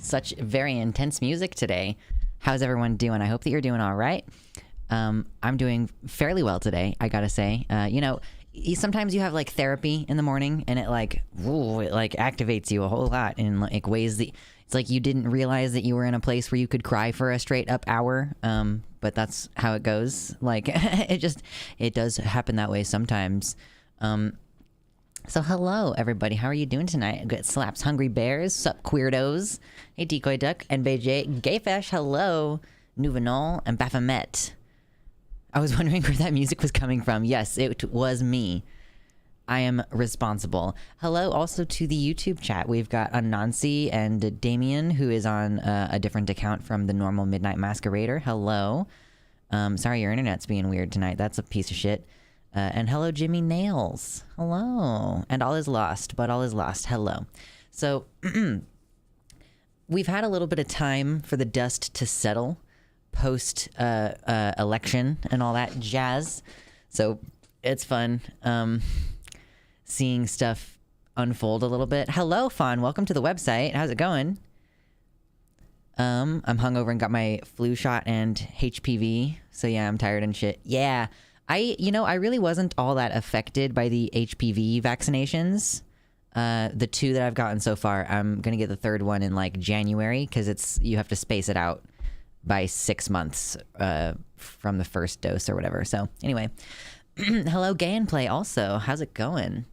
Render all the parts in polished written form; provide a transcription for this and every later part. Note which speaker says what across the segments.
Speaker 1: such very intense music today. How's everyone doing? I hope that you're doing all right. I'm doing fairly well today, I gotta say. Sometimes you have like therapy in the morning and it like activates you a whole lot in like ways that it's like you didn't realize that you were in a place where you could cry for a straight up hour. But that's how it goes. Like it does happen that way sometimes. So hello everybody, how are you doing tonight? Good slaps, hungry bears, sup queerdos. Hey Decoy Duck, NBJ, Gayfesh, hello, Nouvenol, and Baphomet. I was wondering where that music was coming from. Yes, it was me. I am responsible. Hello also to the YouTube chat. We've got Anansi and Damien, who is on a different account from the normal Midnight Masquerader. Hello. Sorry your internet's being weird tonight. That's a piece of shit. And hello, Jimmy Nails. Hello. And all is lost, but all is lost. Hello. So, we've had a little bit of time for the dust to settle post election and all that jazz. So, it's fun seeing stuff unfold a little bit. Hello, Fawn. Welcome to the website. How's it going? I'm hungover and got my flu shot and HPV. So, yeah, I'm tired and shit. Yeah. I really wasn't all that affected by the HPV vaccinations. The 2 that I've gotten so far, I'm going to get the 3rd one in like January because you have to space it out by 6 months from the first dose or whatever. So anyway, hello Gay and Play also. How's it going?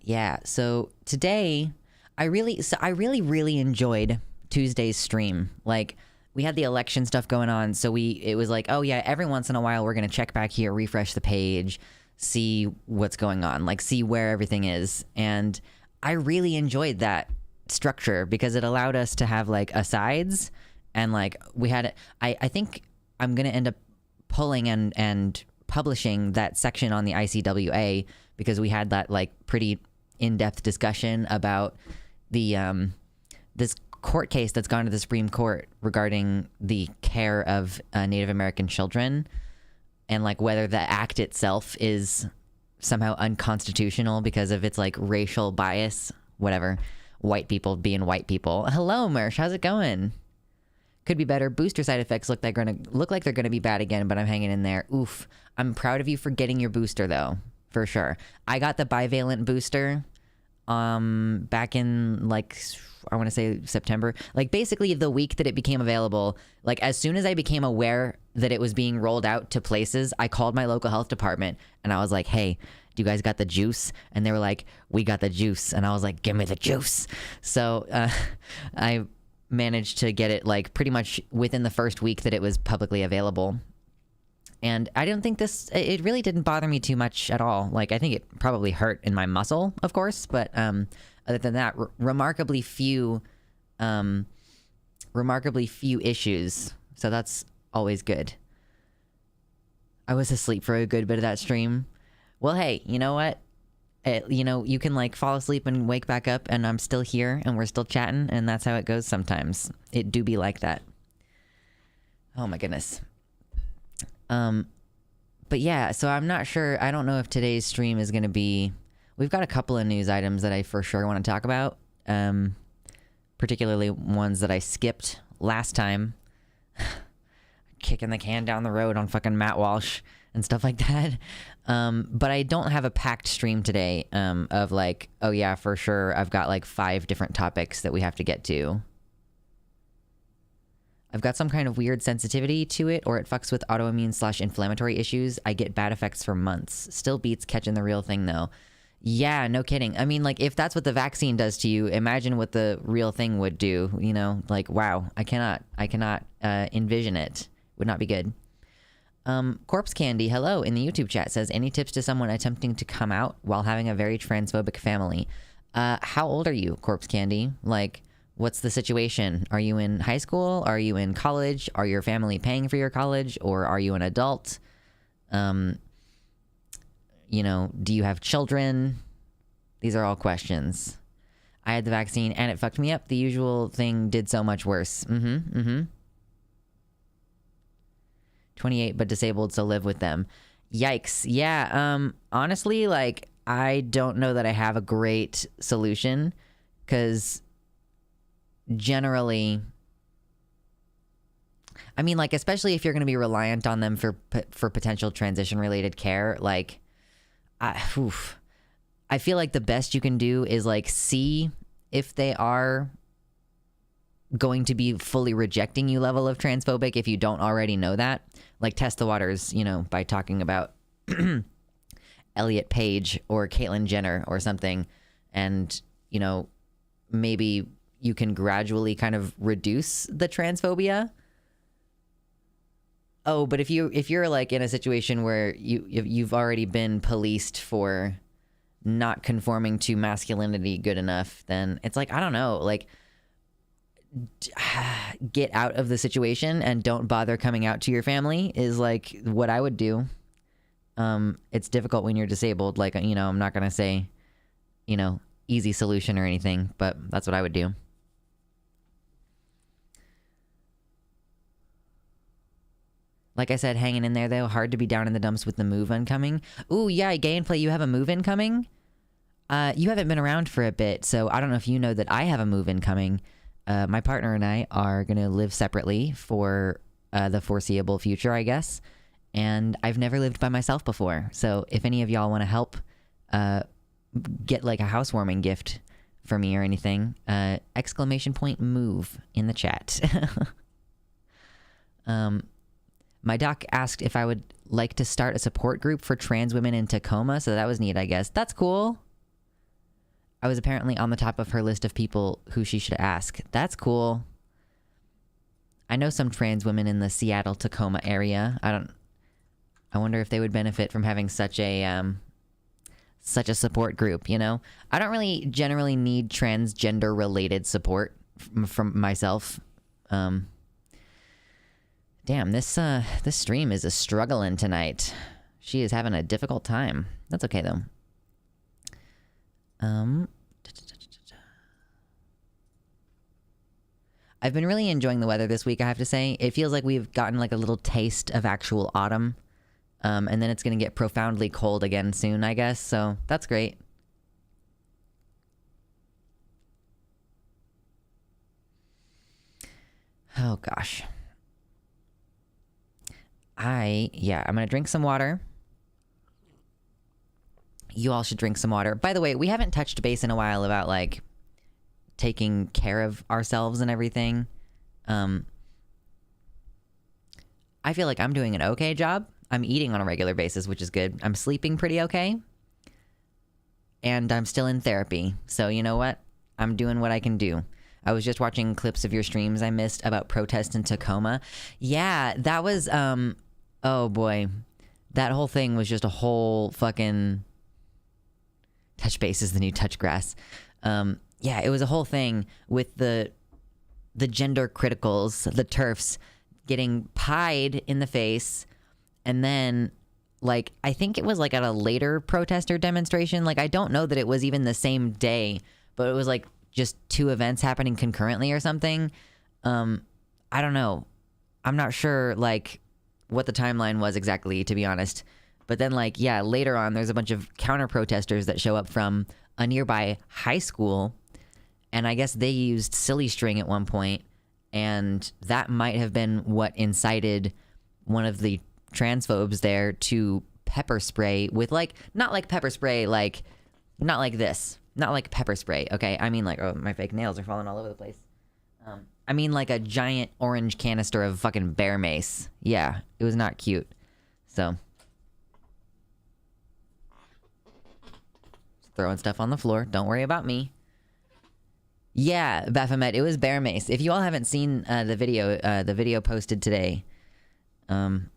Speaker 1: Yeah, so today I really enjoyed Tuesday's stream. Like, we had the election stuff going on, so it was like, oh yeah, every once in a while we're gonna check back here, refresh the page, see what's going on, like see where everything is. And I really enjoyed that structure because it allowed us to have like asides, and like we had, I think I'm gonna end up pulling and publishing that section on the ICWA because we had that like pretty in-depth discussion about the this court case that's gone to the Supreme Court regarding the care of Native American children, and like whether the act itself is somehow unconstitutional because of its like racial bias, whatever. White people being white people. Hello, Mersh. How's it going? Could be better. Booster side effects look like they're gonna be bad again, but I'm hanging in there. Oof. I'm proud of you for getting your booster though, for sure. I got the bivalent booster back in like, I want to say September, like basically the week that it became available. Like as soon as I became aware that it was being rolled out to places, I called my local health department and I was like, hey, do you guys got the juice? And they were like, we got the juice. And I was like, give me the juice. So I managed to get it like pretty much within the first week that it was publicly available. And I don't think it really didn't bother me too much at all. Like, I think it probably hurt in my muscle, of course, but other than that, remarkably few issues. So that's always good. I was asleep for a good bit of that stream. Well, hey, you know what? You can like fall asleep and wake back up and I'm still here and we're still chatting, and that's how it goes sometimes. It do be like that. Oh my goodness. But yeah, so I'm not sure. I don't know if today's stream is going to be, we've got a couple of news items that I for sure want to talk about. Particularly ones that I skipped last time. Kicking the can down the road on fucking Matt Walsh and stuff like that. But I don't have a packed stream today, of like, oh yeah, for sure. I've got like 5 different topics that we have to get to. I've got some kind of weird sensitivity to it, or it fucks with autoimmune/inflammatory issues. I get bad effects for months. Still beats catching the real thing though. Yeah, no kidding. I mean, like, if that's what the vaccine does to you, imagine what the real thing would do, you know? Like, wow, I cannot envision it. Would not be good. Corpse Candy, hello, in the YouTube chat says, any tips to someone attempting to come out while having a very transphobic family? How old are you, Corpse Candy? Like, what's the situation? Are you in high school? Are you in college? Are your family paying for your college? Or are you an adult? You know, do you have children? These are all questions. I had the vaccine and it fucked me up. The usual thing did so much worse. 28 but disabled, so live with them. Yikes. Yeah, honestly, like, I don't know that I have a great solution, because generally, I mean, like, especially if you're going to be reliant on them for potential transition related care, like, I feel like the best you can do is like see if they are going to be fully rejecting you level of transphobic if you don't already know that. Like, test the waters, you know, by talking about Elliot Page or Caitlyn Jenner or something, and, you know, maybe you can gradually kind of reduce the transphobia. Oh, but if you're like in a situation where you've already been policed for not conforming to masculinity good enough, then it's like, I don't know, like, get out of the situation and don't bother coming out to your family is like what I would do. It's difficult when you're disabled. Like, you know, I'm not gonna say, you know, easy solution or anything, but that's what I would do. Like I said, hanging in there, though. Hard to be down in the dumps with the move incoming. Ooh, yeah, Gay and Play, you have a move incoming? You haven't been around for a bit, so I don't know if you know that I have a move incoming. My partner and I are going to live separately for the foreseeable future, I guess. And I've never lived by myself before. So if any of y'all want to help get like a housewarming gift for me or anything, exclamation point move in the chat. My doc asked if I would like to start a support group for trans women in Tacoma, so that was neat, I guess. That's cool. I was apparently on the top of her list of people who she should ask. That's cool. I know some trans women in the Seattle-Tacoma area. I wonder if they would benefit from having such a support group, you know? I don't really generally need transgender-related support from myself. Damn, this stream is a struggling tonight. She is having a difficult time. That's okay, though. I've been really enjoying the weather this week, I have to say. It feels like we've gotten like a little taste of actual autumn. And then it's going to get profoundly cold again soon, I guess. So that's great. Oh, gosh. I'm going to drink some water. You all should drink some water. By the way, we haven't touched base in a while about, like, taking care of ourselves and everything. I feel like I'm doing an okay job. I'm eating on a regular basis, which is good. I'm sleeping pretty okay. And I'm still in therapy. So you know what? I'm doing what I can do. I was just watching clips of your streams I missed about protests in Tacoma. Yeah, that was, oh boy. That whole thing was just a whole fucking... Touch base is the new touch grass. Yeah, it was a whole thing with the gender criticals, the TERFs, getting pied in the face. And then, like, I think it was like at a later protester demonstration. Like, I don't know that it was even the same day, but it was like just two events happening concurrently or something. I don't know. I'm not sure, like, what the timeline was exactly, to be honest. But then, like, yeah, later on, there's a bunch of counter-protesters that show up from a nearby high school. And I guess they used silly string at one point, and that might have been what incited one of the transphobes there to pepper spray with, like, not like pepper spray, like, not like this. Not like pepper spray, okay? I mean, like, oh, my fake nails are falling all over the place. I mean, like a giant orange canister of fucking bear mace. Yeah, it was not cute. So... throwing stuff on the floor. Don't worry about me. Yeah, Baphomet, it was bear mace. If you all haven't seen the video posted today, Anansi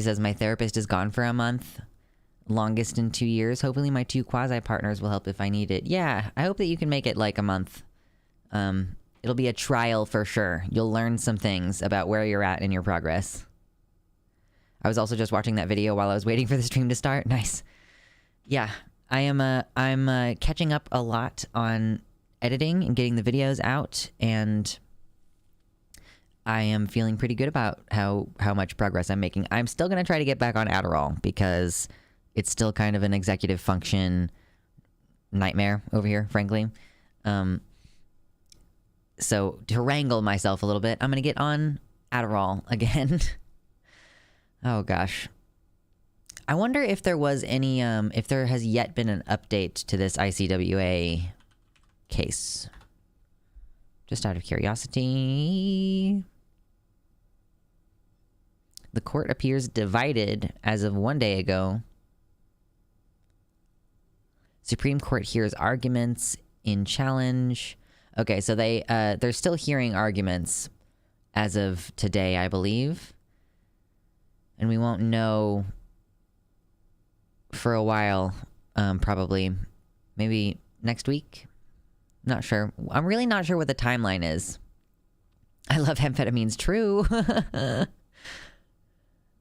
Speaker 1: says, my therapist is gone for a month. Longest in 2 years. Hopefully my two quasi-partners will help if I need it. Yeah, I hope that you can make it like a month. It'll be a trial for sure. You'll learn some things about where you're at in your progress. I was also just watching that video while I was waiting for the stream to start. Nice. Yeah, I'm catching up a lot on editing and getting the videos out, and I am feeling pretty good about how much progress I'm making. I'm still going to try to get back on Adderall because it's still kind of an executive function nightmare over here, frankly. So to wrangle myself a little bit, I'm going to get on Adderall again. Oh gosh. I wonder if there was any, if there has yet been an update to this ICWA case. Just out of curiosity. The court appears divided as of 1 day ago. Supreme Court hears arguments in challenge. Okay, so they're still hearing arguments as of today, I believe. And we won't know for a while, probably. Maybe next week? Not sure. I'm really not sure what the timeline is. I love amphetamines. True.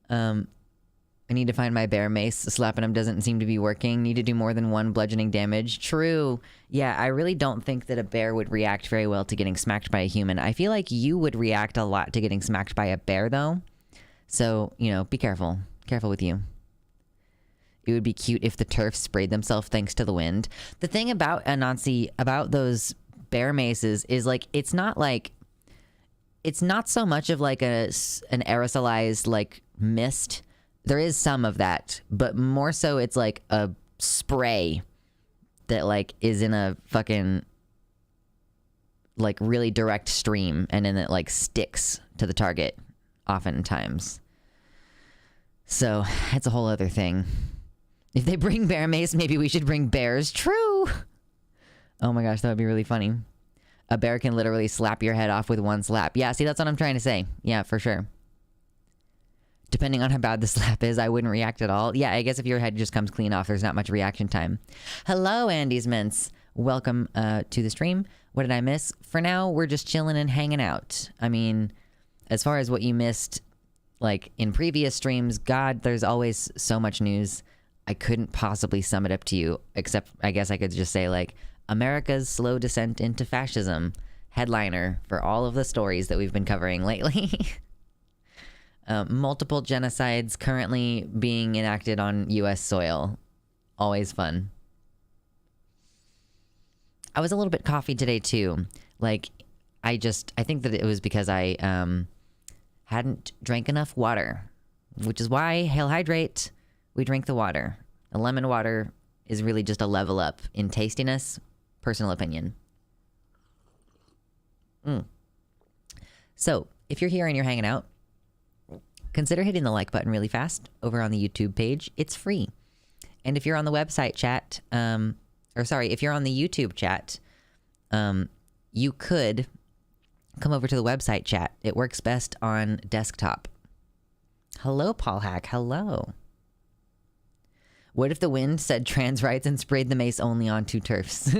Speaker 1: I need to find my bear mace. Slapping him doesn't seem to be working. Need to do more than 1 bludgeoning damage. True. Yeah, I really don't think that a bear would react very well to getting smacked by a human. I feel like you would react a lot to getting smacked by a bear, though. So, you know, be careful. Careful with you. It would be cute if the turf sprayed themselves thanks to the wind. The thing about Anansi, about those bear maces is, like, it's not so much of, like, an aerosolized, like, mist. There is some of that, but more so it's like a spray that like is in a fucking like really direct stream, and then it like sticks to the target oftentimes. So that's a whole other thing. If they bring bear mace, maybe we should bring bears. True. Oh my gosh, that would be really funny. A bear can literally slap your head off with 1 slap. Yeah, see, that's what I'm trying to say. Yeah, for sure. Depending on how bad the slap is, I wouldn't react at all. Yeah, I guess if your head just comes clean off, there's not much reaction time. Hello, Andy's Mints. Welcome to the stream. What did I miss? For now, we're just chilling and hanging out. I mean, as far as what you missed, like, in previous streams, God, there's always so much news. I couldn't possibly sum it up to you, except I guess I could just say, like, America's slow descent into fascism. Headliner for all of the stories that we've been covering lately. Multiple genocides currently being enacted on U.S. soil. Always fun. I was a little bit coffee today, too. Like, I think that it was because I hadn't drank enough water, which is why, hail hydrate, we drink the water. A lemon water is really just a level up in tastiness. Personal opinion. So, if you're here and you're hanging out, consider hitting the like button really fast over on the YouTube page. It's free. And if you're on the website chat, if you're on the YouTube chat, you could come over to the website chat. It works best on desktop. Hello, Paul Hack. Hello. What if the wind said trans rights and sprayed the mace only on 2 turfs?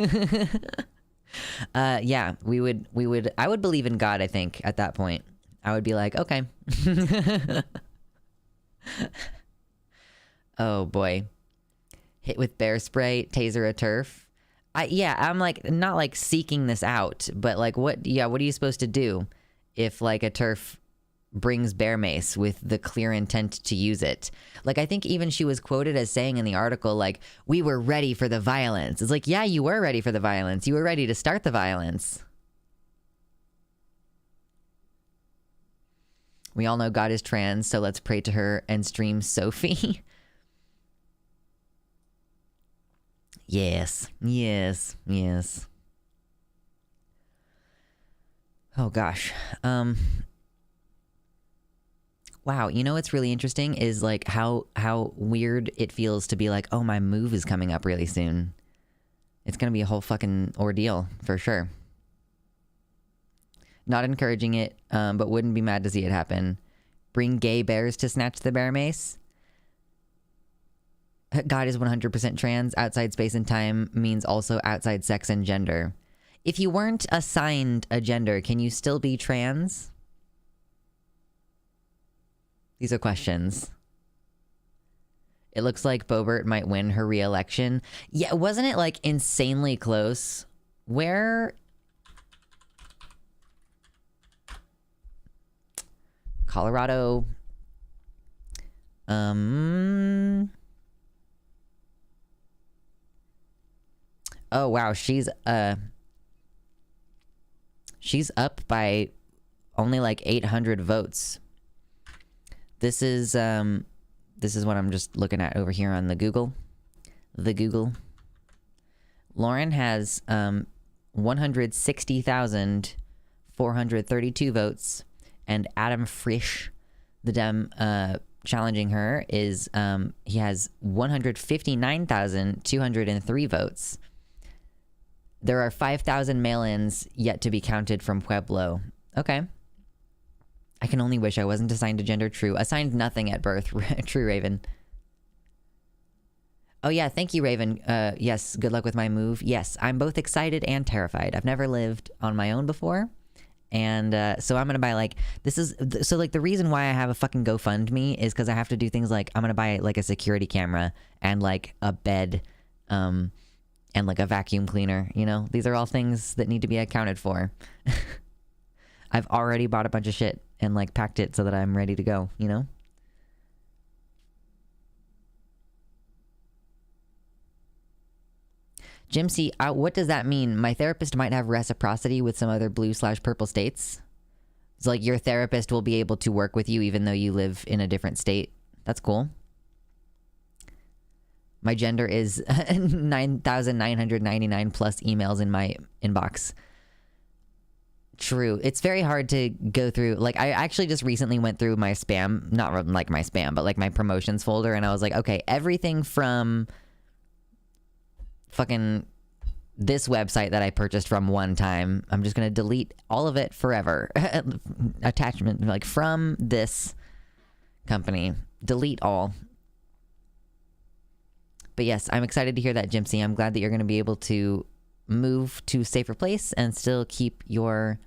Speaker 1: Yeah, I would believe in God, I think, at that point. I would be like, okay. Oh boy. Hit with bear spray, taser a turf. I'm like, not like seeking this out, but like what are you supposed to do if like a turf brings bear mace with the clear intent to use it? Like, I think even she was quoted as saying in the article, like, we were ready for the violence. It's like, yeah, you were ready for the violence. You were ready to start the violence. We all know God is trans, so let's pray to her and stream Sophie. Yes. Oh gosh. Wow, you know what's really interesting is like how weird it feels to be like, oh, my move is coming up really soon. It's gonna be a whole fucking ordeal for sure. Not encouraging it, but wouldn't be mad to see it happen. Bring gay bears to snatch the bear mace. God is 100% trans. Outside space and time means also outside sex and gender. If you weren't assigned a gender, can you still be trans? These are questions. It looks like Boebert might win her re-election. Yeah, wasn't it like insanely close? Where... Colorado. Oh wow, she's She's up by only like 800 votes. This is what I'm just looking at over here on the Google. Lauren has 160,432 votes, and Adam Frisch, the Dem challenging her, is he has 159,203 votes. There are 5,000 mail-ins yet to be counted from Pueblo. Okay. I can only wish I wasn't assigned a gender. True. Assigned nothing at birth. True, Raven. Oh yeah, thank you, Raven. Yes, good luck with my move. Yes, I'm both excited and terrified. I've never lived on my own before. And so I'm gonna buy like, so like the reason why I have a fucking GoFundMe is because I have to do things like, I'm gonna buy like a security camera and like a bed, and like a vacuum cleaner, you know? These are all things that need to be accounted for. I've already bought a bunch of shit and like packed it so that I'm ready to go, you know? Jim C, what does that mean? My therapist might have reciprocity with some other blue/purple states. It's like your therapist will be able to work with you even though you live in a different state. That's cool. My gender is 9,999 plus emails in my inbox. True. It's very hard to go through. Like, I actually just recently went through my spam, not like my spam, but like my promotions folder, and I was like, okay, everything from fucking this website that I purchased from one time, I'm just gonna delete all of it forever. Attachment, like from this company, delete all. But yes, I'm excited to hear that, Jimsy. I'm glad that you're gonna be able to move to a safer place and still keep your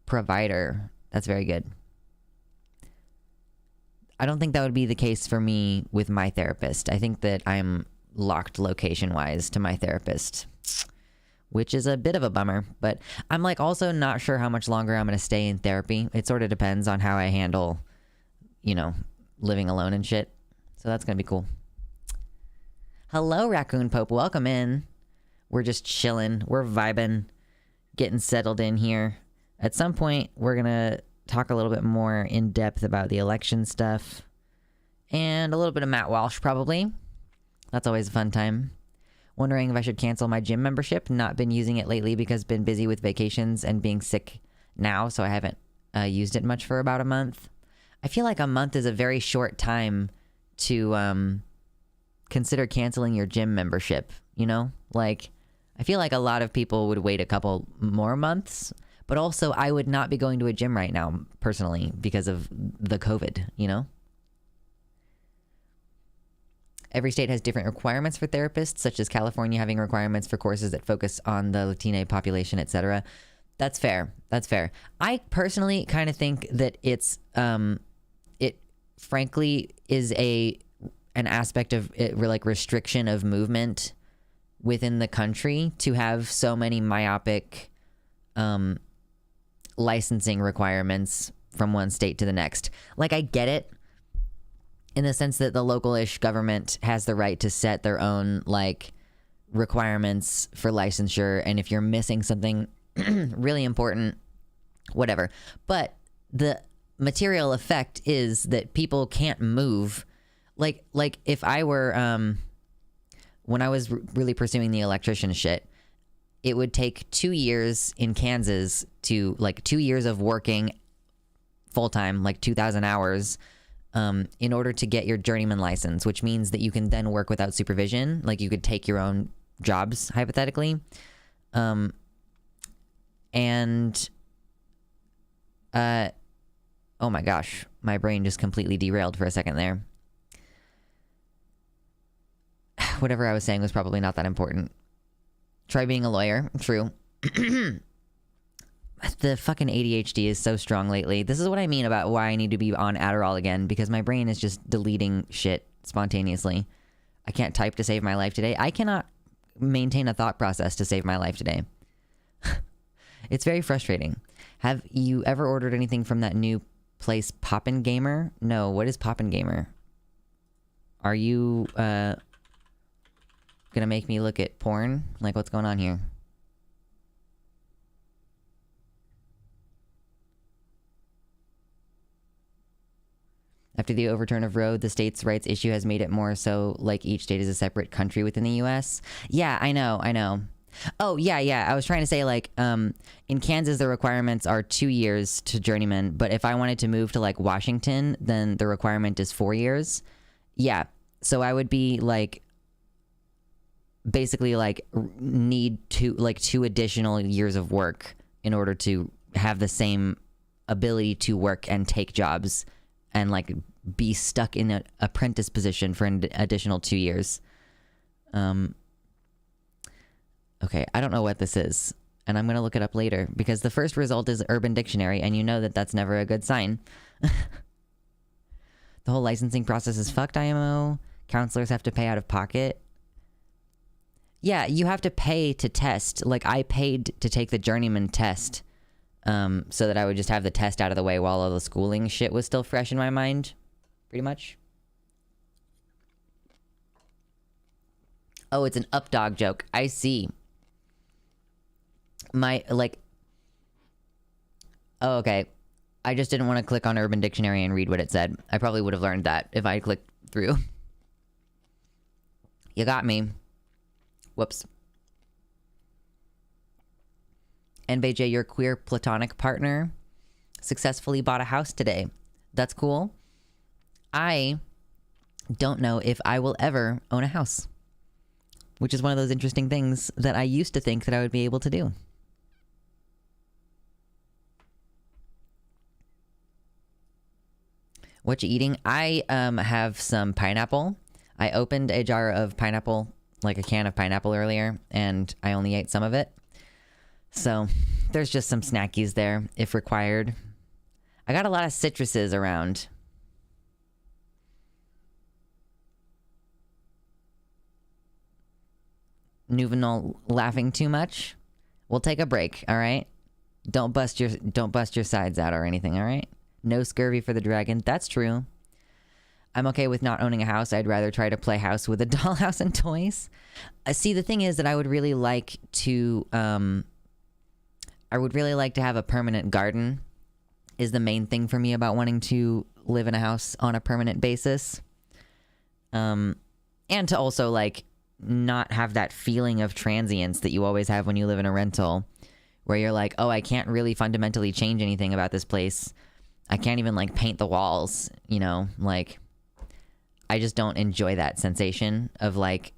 Speaker 1: provider. That's very good. I don't think that would be the case for me with my therapist. I think that I'm locked location-wise to my therapist, which is a bit of a bummer. But I'm like also not sure how much longer I'm going to stay in therapy. It sort of depends on how I handle, you know, living alone and shit. So that's going to be cool. Hello, Raccoon Pope. Welcome in. We're just chilling. We're vibing, getting settled in here. At some point, we're going to talk a little bit more in depth about the election stuff and a little bit of Matt Walsh, probably. That's always a fun time. Wondering if I should cancel my gym membership. Not been using it lately because been busy with vacations and being sick now, so I haven't used it much for about a month. I feel like a month is a very short time to consider canceling your gym membership, you know? Like, I feel like a lot of people would wait a couple more months, but also I would not be going to a gym right now, personally, because of the COVID, you know? Every state has different requirements for therapists, such as California having requirements for courses that focus on the Latina population, etc. That's fair. That's fair. I personally kind of think that it's, it frankly is an aspect of it, like restriction of movement within the country to have so many myopic licensing requirements from one state to the next. Like, I get it, in the sense that the local-ish government has the right to set their own, like, requirements for licensure, and if you're missing something really important, whatever. But the material effect is that people can't move. Like if I were, when I was really pursuing the electrician shit, it would take 2 years in Kansas to, like, 2 years of working full-time, like 2,000 hours, in order to get your journeyman license, which means that you can then work without supervision. Like, you could take your own jobs, hypothetically. Oh my gosh, my brain just completely derailed for a second there. Whatever I was saying was probably not that important. Try being a lawyer. True. The fucking ADHD is so strong lately. This is what I mean about why I need to be on Adderall again, because my brain is just deleting shit spontaneously. I can't type to save my life today. I cannot maintain a thought process to save my life today. It's very frustrating. Have you ever ordered anything from that new place, Poppin' Gamer? No, what is Poppin' Gamer? Are you gonna make me look at porn? Like, what's going on here? After the overturn of Roe, the states' rights issue has made it more so like each state is a separate country within the U.S. Yeah, I know. Oh, yeah. I was trying to say, like, in Kansas, the requirements are 2 years to journeyman. But if I wanted to move to, like, Washington, then the requirement is 4 years. Yeah. So I would be, like, basically, like, need 2 additional years of work in order to have the same ability to work and take jobs and, like, be stuck in an apprentice position for an additional 2 years. Okay, I don't know what this is, and I'm going to look it up later, because the first result is Urban Dictionary, and you know that that's never a good sign. The whole licensing process is fucked, IMO. Counselors have to pay out of pocket. Yeah, you have to pay to test. Like, I paid to take the journeyman test, so that I would just have the test out of the way while all the schooling shit was still fresh in my mind, pretty much. Oh, it's an updog joke. I see. Oh, okay. I just didn't want to click on Urban Dictionary and read what it said. I probably would have learned that if I clicked through. You got me. Whoops. NBJ, your queer platonic partner successfully bought a house today. That's cool. I don't know if I will ever own a house, which is one of those interesting things that I used to think that I would be able to do. What you eating? I have some pineapple. I opened a jar of pineapple, like a can of pineapple earlier, and I only ate some of it. So there's just some snackies there if required. I got a lot of citruses around. Nuvenal laughing too much? We'll take a break, all right? Don't bust your sides out or anything, all right? No scurvy for the dragon. That's true. I'm okay with not owning a house. I'd rather try to play house with a dollhouse and toys. See, the thing is that I would really like to have a permanent garden is the main thing for me about wanting to live in a house on a permanent basis. And to also, like, not have that feeling of transience that you always have when you live in a rental, where you're like, oh, I can't really fundamentally change anything about this place. I can't even, like, paint the walls, you know? Like, I just don't enjoy that sensation of, like,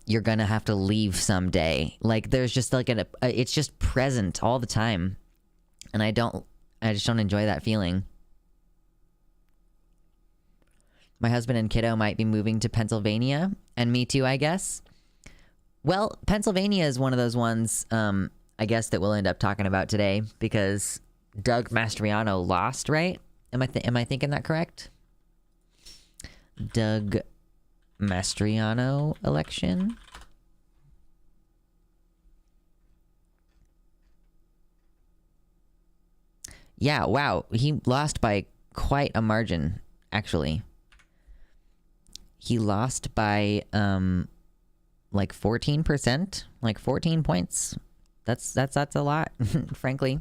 Speaker 1: you're gonna have to leave someday. Like, there's just, like, it's just present all the time. And I just don't enjoy that feeling. My husband and kiddo might be moving to Pennsylvania, and me too, I guess. Well, Pennsylvania is one of those ones, I guess, that we'll end up talking about today, because Doug Mastriano lost, right? Am I thinking that correct? Doug Mastriano election. Yeah, wow. He lost by quite a margin, actually. He lost by like 14%, like 14 points. That's a lot, frankly.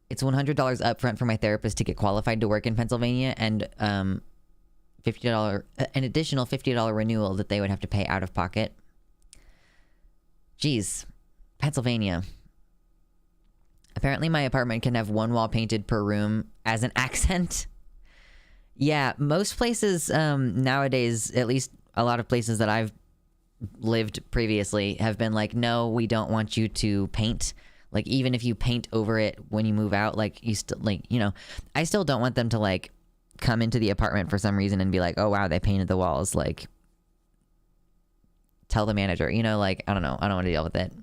Speaker 1: It's $100 upfront for my therapist to get qualified to work in Pennsylvania, and $50 an additional $50 renewal that they would have to pay out of pocket. Jeez, Pennsylvania. Apparently my apartment can have one wall painted per room as an accent. Yeah, most places nowadays, at least a lot of places that I've lived previously, have been like, no, we don't want you to paint. Like, even if you paint over it when you move out, like, you still, like, you know, I still don't want them to, like, come into the apartment for some reason and be like, oh, wow, they painted the walls. Like, tell the manager, you know, like, I don't know. I don't want to deal with it.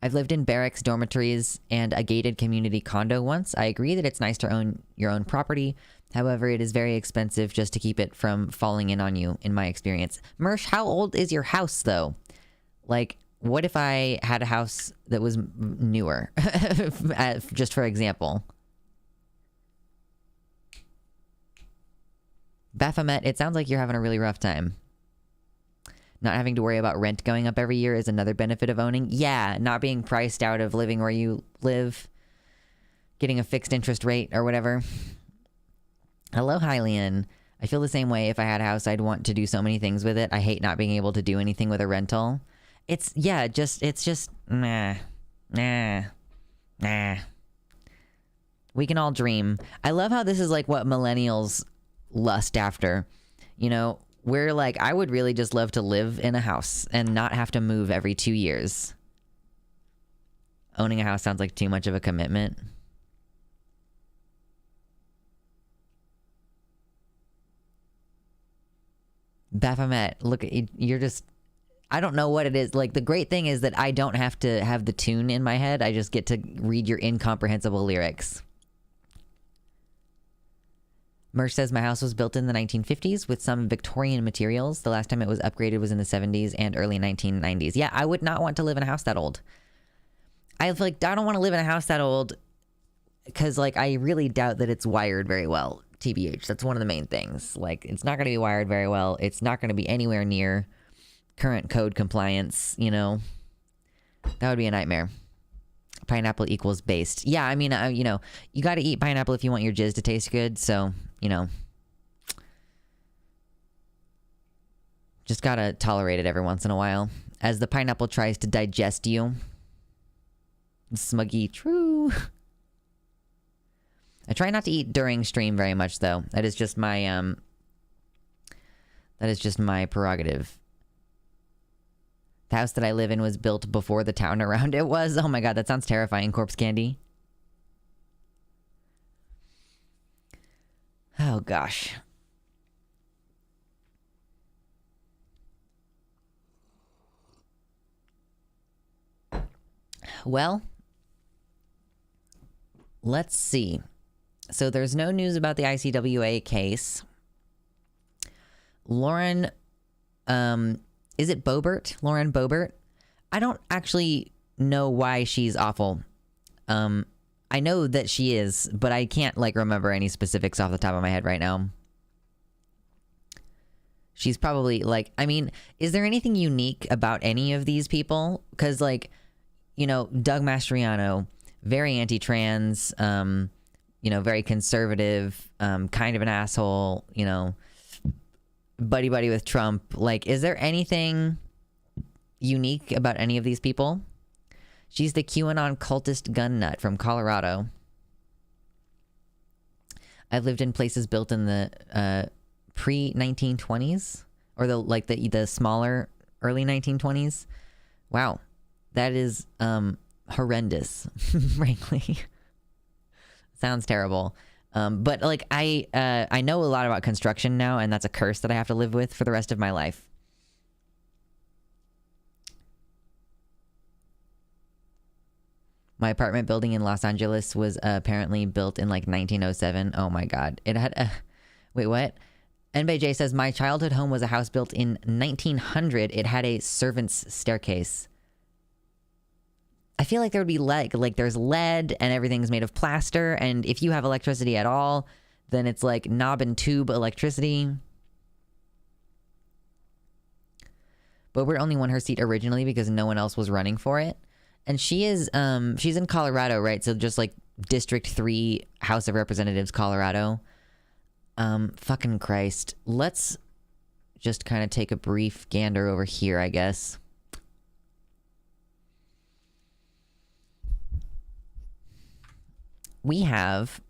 Speaker 1: I've lived in barracks, dormitories, and a gated community condo once. I agree that it's nice to own your own property. However, it is very expensive just to keep it from falling in on you, in my experience. Mersh, how old is your house, though? Like, what if I had a house that was newer? Just for example. Baphomet, it sounds like you're having a really rough time. Not having to worry about rent going up every year is another benefit of owning. Yeah, not being priced out of living where you live. Getting a fixed interest rate or whatever. Hello, Hylian. I feel the same way. If I had a house, I'd want to do so many things with it. I hate not being able to do anything with a rental. It's just, nah. We can all dream. I love how this is like what millennials lust after. You know, we're like, I would really just love to live in a house and not have to move every 2 years. Owning a house sounds like too much of a commitment. Baphomet, look, you're just... I don't know what it is. Like, the great thing is that I don't have to have the tune in my head. I just get to read your incomprehensible lyrics. Mersh says, my house was built in the 1950s with some Victorian materials. The last time it was upgraded was in the 70s and early 1990s. Yeah, I would not want to live in a house that old. I don't want to live in a house that old because, like, I really doubt that it's wired very well. TBH, that's one of the main things. Like, it's not going to be wired very well. It's not going to be anywhere near current code compliance, you know. That would be a nightmare. Pineapple equals based. Yeah, I mean, you know, you got to eat pineapple if you want your jizz to taste good. So, you know, just got to tolerate it every once in a while as the pineapple tries to digest you. Smuggy, true. I try not to eat during stream very much, though. That is just my prerogative. The house that I live in was built before the town around it was. Oh my god, that sounds terrifying, Corpse Candy. Oh gosh. Well, let's see. So there's no news about the ICWA case. Lauren, is it Boebert? Lauren Boebert? I don't actually know why she's awful. I know that she is, but I can't, like, remember any specifics off the top of my head right now. She's probably, like, I mean, is there anything unique about any of these people? Because, like, you know, Doug Mastriano, very anti-trans, you know, very conservative, kind of an asshole, you know, buddy-buddy with Trump. Like, is there anything unique about any of these people? She's the QAnon cultist gun nut from Colorado. I've lived in places built in the pre-1920s, or the smaller early 1920s. Wow, that is horrendous, frankly. Sounds terrible. But like I know a lot about construction now, and that's a curse that I have to live with for the rest of my life. My apartment building in Los Angeles was apparently built in like 1907. Oh my god. It had wait, what? NBJ says my childhood home was a house built in 1900. It had a servant's staircase. I feel like there would be like there's lead and everything's made of plaster, and if you have electricity at all, then it's like knob and tube electricity. But we're only won her seat originally because no one else was running for it. And she is she's in Colorado, right? So just like District 3, House of Representatives, Colorado. Fucking Christ. Let's just kind of take a brief gander over here, I guess. We have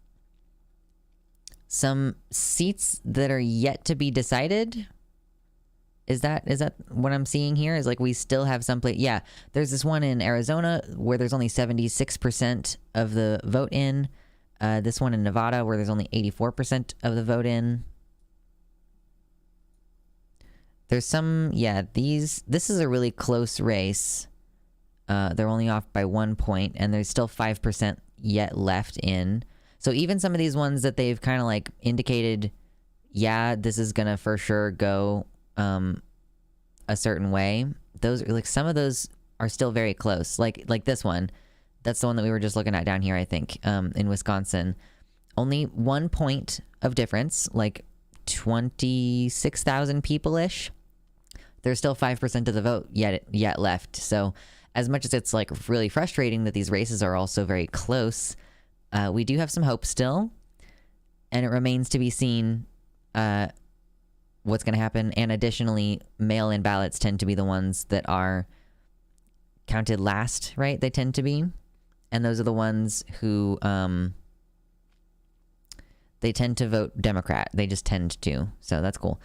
Speaker 1: some seats that are yet to be decided. Is that what I'm seeing here? Is like we still have some place. Yeah, there's this one in Arizona where there's only 76% of the vote in. This one in Nevada where there's only 84% of the vote in. There's some, yeah, this is a really close race. They're only off by 1 point, and there's still 5% yet left in. So even some of these ones that they've kind of like indicated, yeah, this is gonna for sure go a certain way. Those like some of those are still very close. Like this one, that's the one that we were just looking at down here, I think, in Wisconsin. Only 1 point of difference, like 26,000 people-ish. There's still 5% of the vote yet left. So as much as it's like really frustrating that these races are also very close, we do have some hope still, and it remains to be seen what's going to happen. And additionally, mail-in ballots tend to be the ones that are counted last, right? They tend to be. And those are the ones who, they tend to vote Democrat. They just tend to. So that's cool.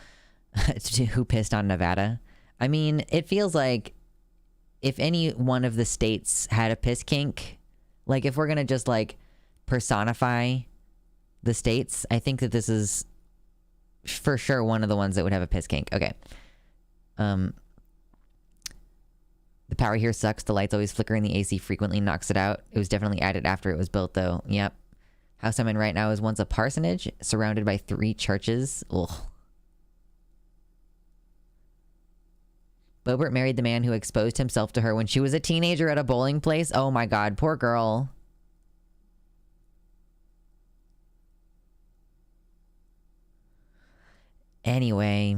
Speaker 1: Who pissed on Nevada? I mean, it feels like if any one of the states had a piss kink, like if we're going to just like personify the states, I think that this is for sure one of the ones that would have a piss kink. Okay. The power here sucks. The lights always flicker and the AC frequently knocks it out. It was definitely added after it was built though. Yep. House I'm in right now is once a parsonage surrounded by 3 churches. Ugh. Boebert married the man who exposed himself to her when she was a teenager at a bowling place. Oh my god, poor girl. Anyway,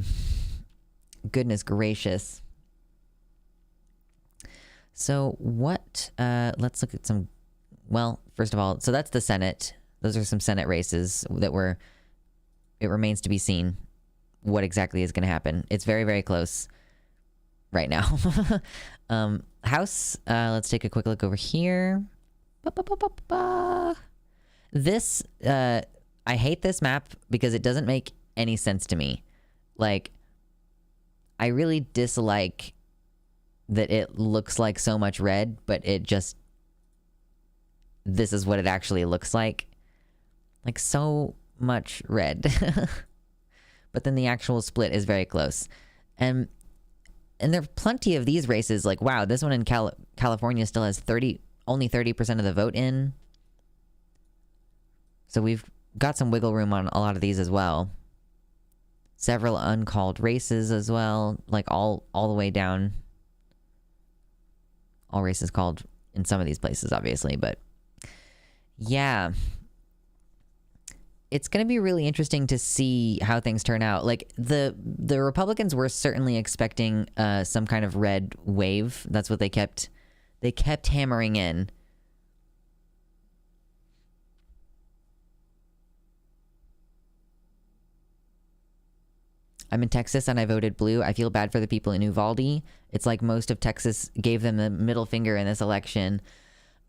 Speaker 1: goodness gracious. So what, let's look at some, well, first of all, so that's the Senate. Those are some Senate races that it remains to be seen what exactly is going to happen. It's very, very close right now. House, let's take a quick look over here. This, I hate this map because it doesn't make any sense to me. Like, I really dislike that it looks like so much red, but it just, this is what it actually looks like. Like, so much red. But then the actual split is very close. And there are plenty of these races, like, wow, this one in California still has only 30% of the vote in. So we've got some wiggle room on a lot of these as well. Several uncalled races as well, like all the way down. All races called in some of these places, obviously, but yeah. It's going to be really interesting to see how things turn out. Like, the Republicans were certainly expecting some kind of red wave. That's what they kept hammering in. I'm in Texas and I voted blue. I feel bad for the people in Uvalde. It's like most of Texas gave them the middle finger in this election.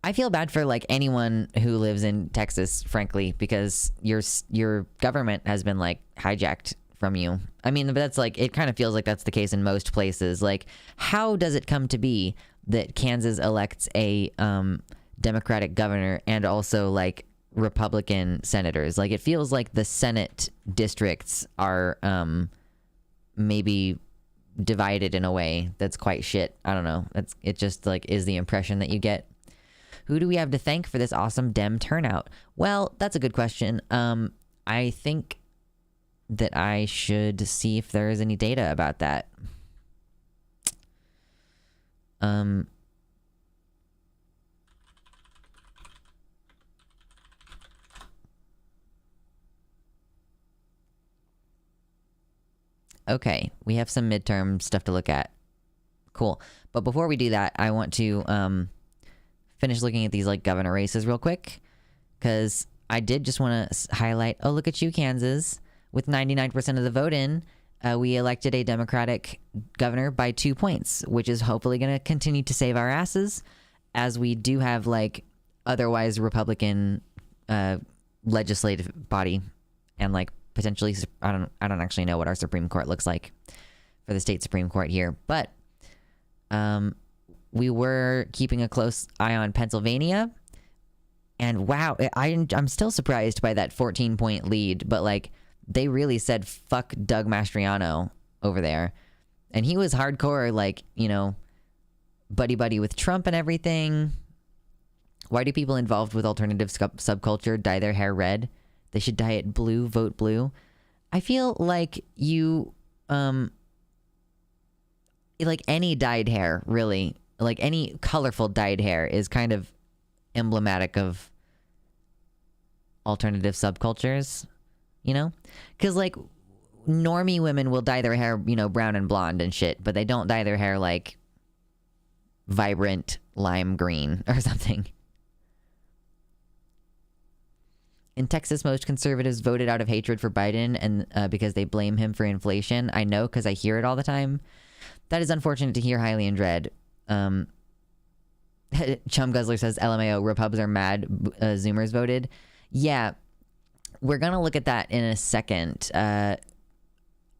Speaker 1: I feel bad for like anyone who lives in Texas, frankly, because your government has been like hijacked from you. I mean, but that's like, it kind of feels like that's the case in most places. Like, how does it come to be that Kansas elects a Democratic governor and also like Republican senators? Like, it feels like the Senate districts are maybe divided in a way that's quite shit. I don't know. It just like is the impression that you get. Who do we have to thank for this awesome Dem turnout? Well, that's a good question. I think that I should see if there is any data about that. Okay, we have some midterm stuff to look at. Cool. But before we do that, I want to finish looking at these like governor races real quick, because I did just want to highlight, oh, look at you, Kansas. With 99% of the vote in, we elected a Democratic governor by 2 points, which is hopefully going to continue to save our asses, as we do have like otherwise Republican legislative body, and like potentially, I don't actually know what our Supreme Court looks like for the state Supreme Court here, but we were keeping a close eye on Pennsylvania, and wow, I'm still surprised by that 14-point lead, but like they really said fuck Doug Mastriano over there, and he was hardcore, like, you know, buddy with Trump and everything. Why do people involved with alternative subculture dye their hair red? They should dye it blue, vote blue. I feel like you, like any dyed hair, really, like any colorful dyed hair is kind of emblematic of alternative subcultures, you know? Because like normie women will dye their hair, you know, brown and blonde and shit, but they don't dye their hair like vibrant lime green or something. In Texas, most conservatives voted out of hatred for Biden and because they blame him for inflation. I know because I hear it all the time. That is unfortunate to hear, highly in dread. Chum Guzzler says, LMAO, Repubs are mad. Zoomers voted. Yeah, we're going to look at that in a second.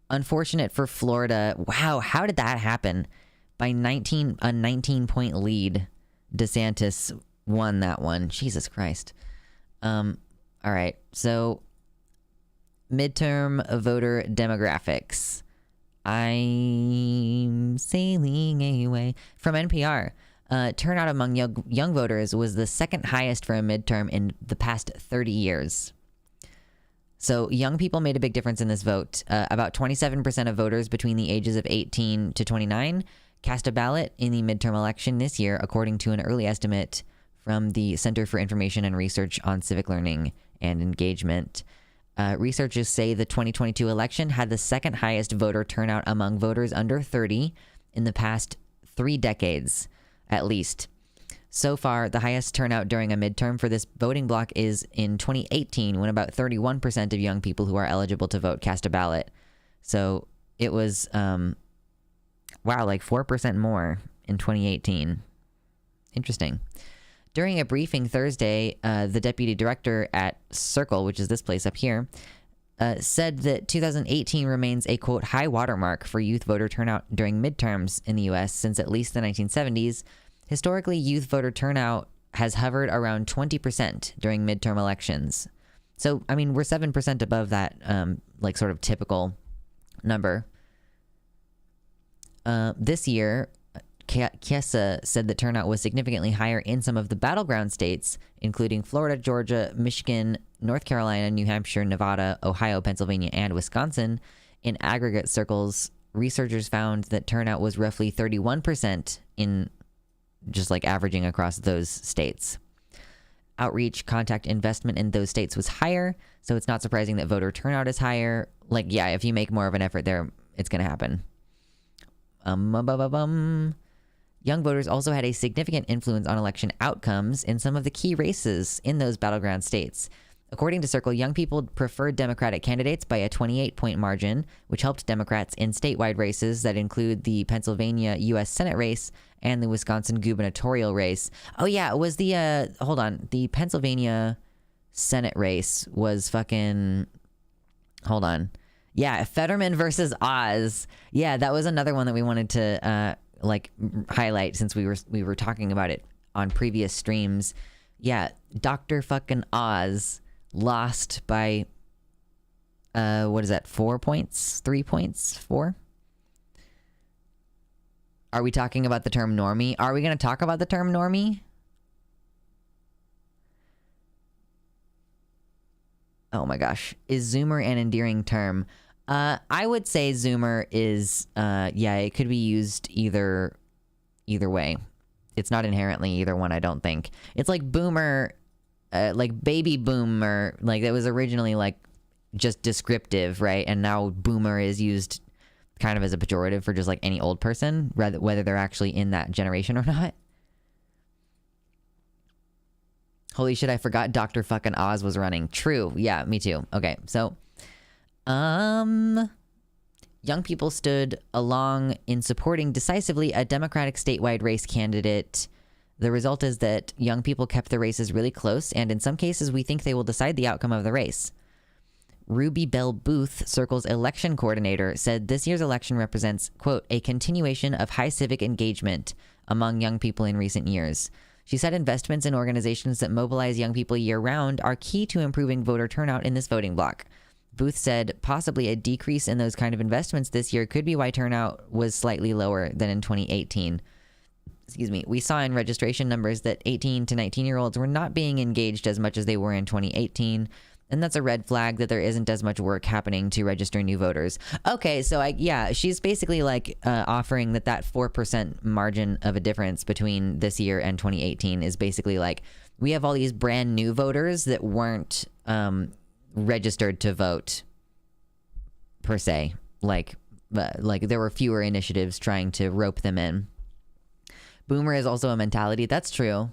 Speaker 1: Unfortunate for Florida. Wow, how did that happen? By a 19-point lead, DeSantis won that one. Jesus Christ. All right, so midterm voter demographics. I'm sailing away. From NPR, turnout among young voters was the second highest for a midterm in the past 30 years. So young people made a big difference in this vote. About 27% of voters between the ages of 18 to 29 cast a ballot in the midterm election this year, according to an early estimate from the Center for Information and Research on Civic Learning and Engagement. Researchers say the 2022 election had the second highest voter turnout among voters under 30 in the past 3 decades, at least. So far, the highest turnout during a midterm for this voting bloc is in 2018, when about 31% of young people who are eligible to vote cast a ballot. So it was, wow, like 4% more in 2018. Interesting. During a briefing Thursday, the deputy director at Circle, which is this place up here, said that 2018 remains a, quote, high watermark for youth voter turnout during midterms in the U.S. since at least the 1970s. Historically, youth voter turnout has hovered around 20% during midterm elections. So, I mean, we're 7% above that, like, sort of typical number. This year, Chiesa said that turnout was significantly higher in some of the battleground states, including Florida, Georgia, Michigan, North Carolina, New Hampshire, Nevada, Ohio, Pennsylvania, and Wisconsin. In aggregate circles, researchers found that turnout was roughly 31% in just like averaging across those states. Outreach, contact, investment in those states was higher, so it's not surprising that voter turnout is higher. Like, yeah, if you make more of an effort there, it's going to happen. Young voters also had a significant influence on election outcomes in some of the key races in those battleground states. According to Circle, young people preferred Democratic candidates by a 28-point margin, which helped Democrats in statewide races that include the Pennsylvania U.S. Senate race and the Wisconsin gubernatorial race. Oh, yeah, it was the, hold on, the Pennsylvania Senate race was fucking, hold on. Yeah, Fetterman versus Oz. Yeah, that was another one that we wanted to, highlight since we were talking about it on previous streams. Yeah, Dr. fucking Oz lost by what is that, 4 points? 3 points? 4? Are we talking about the term normie? Are we going to talk about the term normie? Oh my gosh. Is Zoomer an endearing term? I would say Zoomer is, yeah, it could be used either way. It's not inherently either one, I don't think. It's like boomer, like baby boomer, like it was originally like just descriptive, right? And now boomer is used kind of as a pejorative for just like any old person, whether they're actually in that generation or not. Holy shit, I forgot Dr. fucking Oz was running. True. Yeah, me too. Okay, so young people stood along in supporting decisively a Democratic statewide race candidate. The result is that young people kept the races really close, and in some cases, we think they will decide the outcome of the race. Ruby Bell Booth, Circle's election coordinator, said this year's election represents, quote, a continuation of high civic engagement among young people in recent years. She said investments in organizations that mobilize young people year-round are key to improving voter turnout in this voting bloc. Booth said possibly a decrease in those kind of investments this year could be why turnout was slightly lower than in 2018. Excuse me. We saw in registration numbers that 18 to 19-year-olds were not being engaged as much as they were in 2018, and that's a red flag that there isn't as much work happening to register new voters. Okay, so yeah, she's basically like offering that 4% margin of a difference between this year and 2018 is basically like we have all these brand new voters that weren't registered to vote per se. Like there were fewer initiatives trying to rope them in. Boomer is also a mentality. That's true.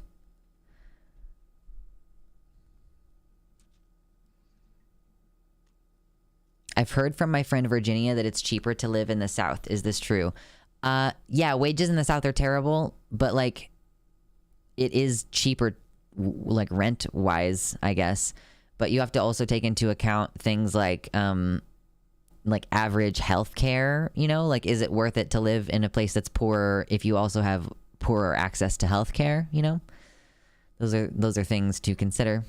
Speaker 1: I've heard from my friend Virginia that it's cheaper to live in the South. Is this true? Yeah, wages in the South are terrible, but like it is cheaper, like rent wise, I guess. But you have to also take into account things like average health care, you know, like is it worth it to live in a place that's poorer if you also have poorer access to health care, you know? Those are things to consider.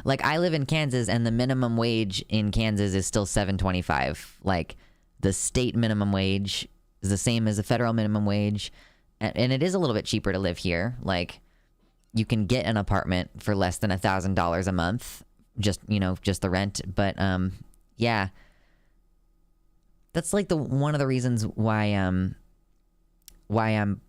Speaker 1: Like I live in Kansas and the minimum wage in Kansas is still $7.25. Like the state minimum wage is the same as the federal minimum wage, and it is a little bit cheaper to live here. Like you can get an apartment for less than $1,000 a month, just the rent. But yeah, that's like one of the reasons why I'm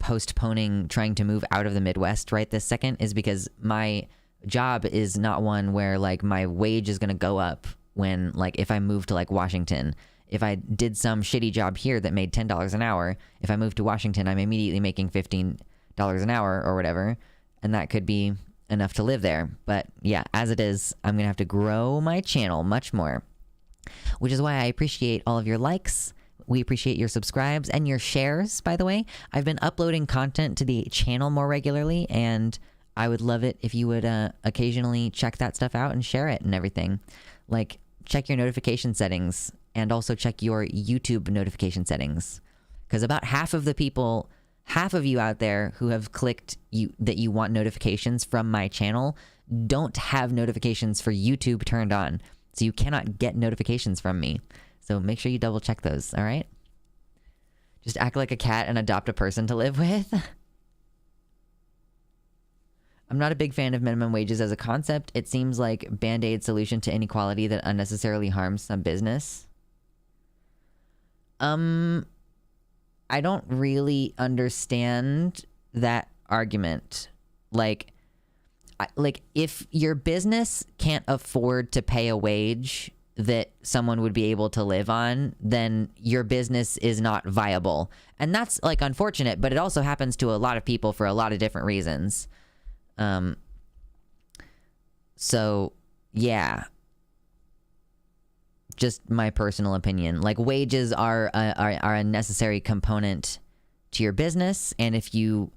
Speaker 1: postponing trying to move out of the Midwest right this second, is because my job is not one where like my wage is going to go up when, like, if I move to like Washington. If I did some shitty job here that made $10 an hour, if I move to Washington, I'm immediately making $15 an hour or whatever, and that could be enough to live there. But yeah, as it is, I'm gonna have to grow my channel much more, which is why I appreciate all of your likes. We appreciate your subscribes and your shares, by the way. I've been uploading content to the channel more regularly, and I would love it if you would occasionally check that stuff out and share it and everything. Like, check your notification settings and also check your YouTube notification settings. Because about half of you out there who have clicked that you want notifications from my channel don't have notifications for YouTube turned on. So you cannot get notifications from me. So make sure you double check those, all right? Just act like a cat and adopt a person to live with. I'm not a big fan of minimum wages as a concept. It seems like band-aid solution to inequality that unnecessarily harms some business. I don't really understand that argument. Like if your business can't afford to pay a wage that someone would be able to live on, then your business is not viable. And that's like unfortunate, but it also happens to a lot of people for a lot of different reasons. So yeah, just my personal opinion. Like, wages are a necessary component to your business, and if you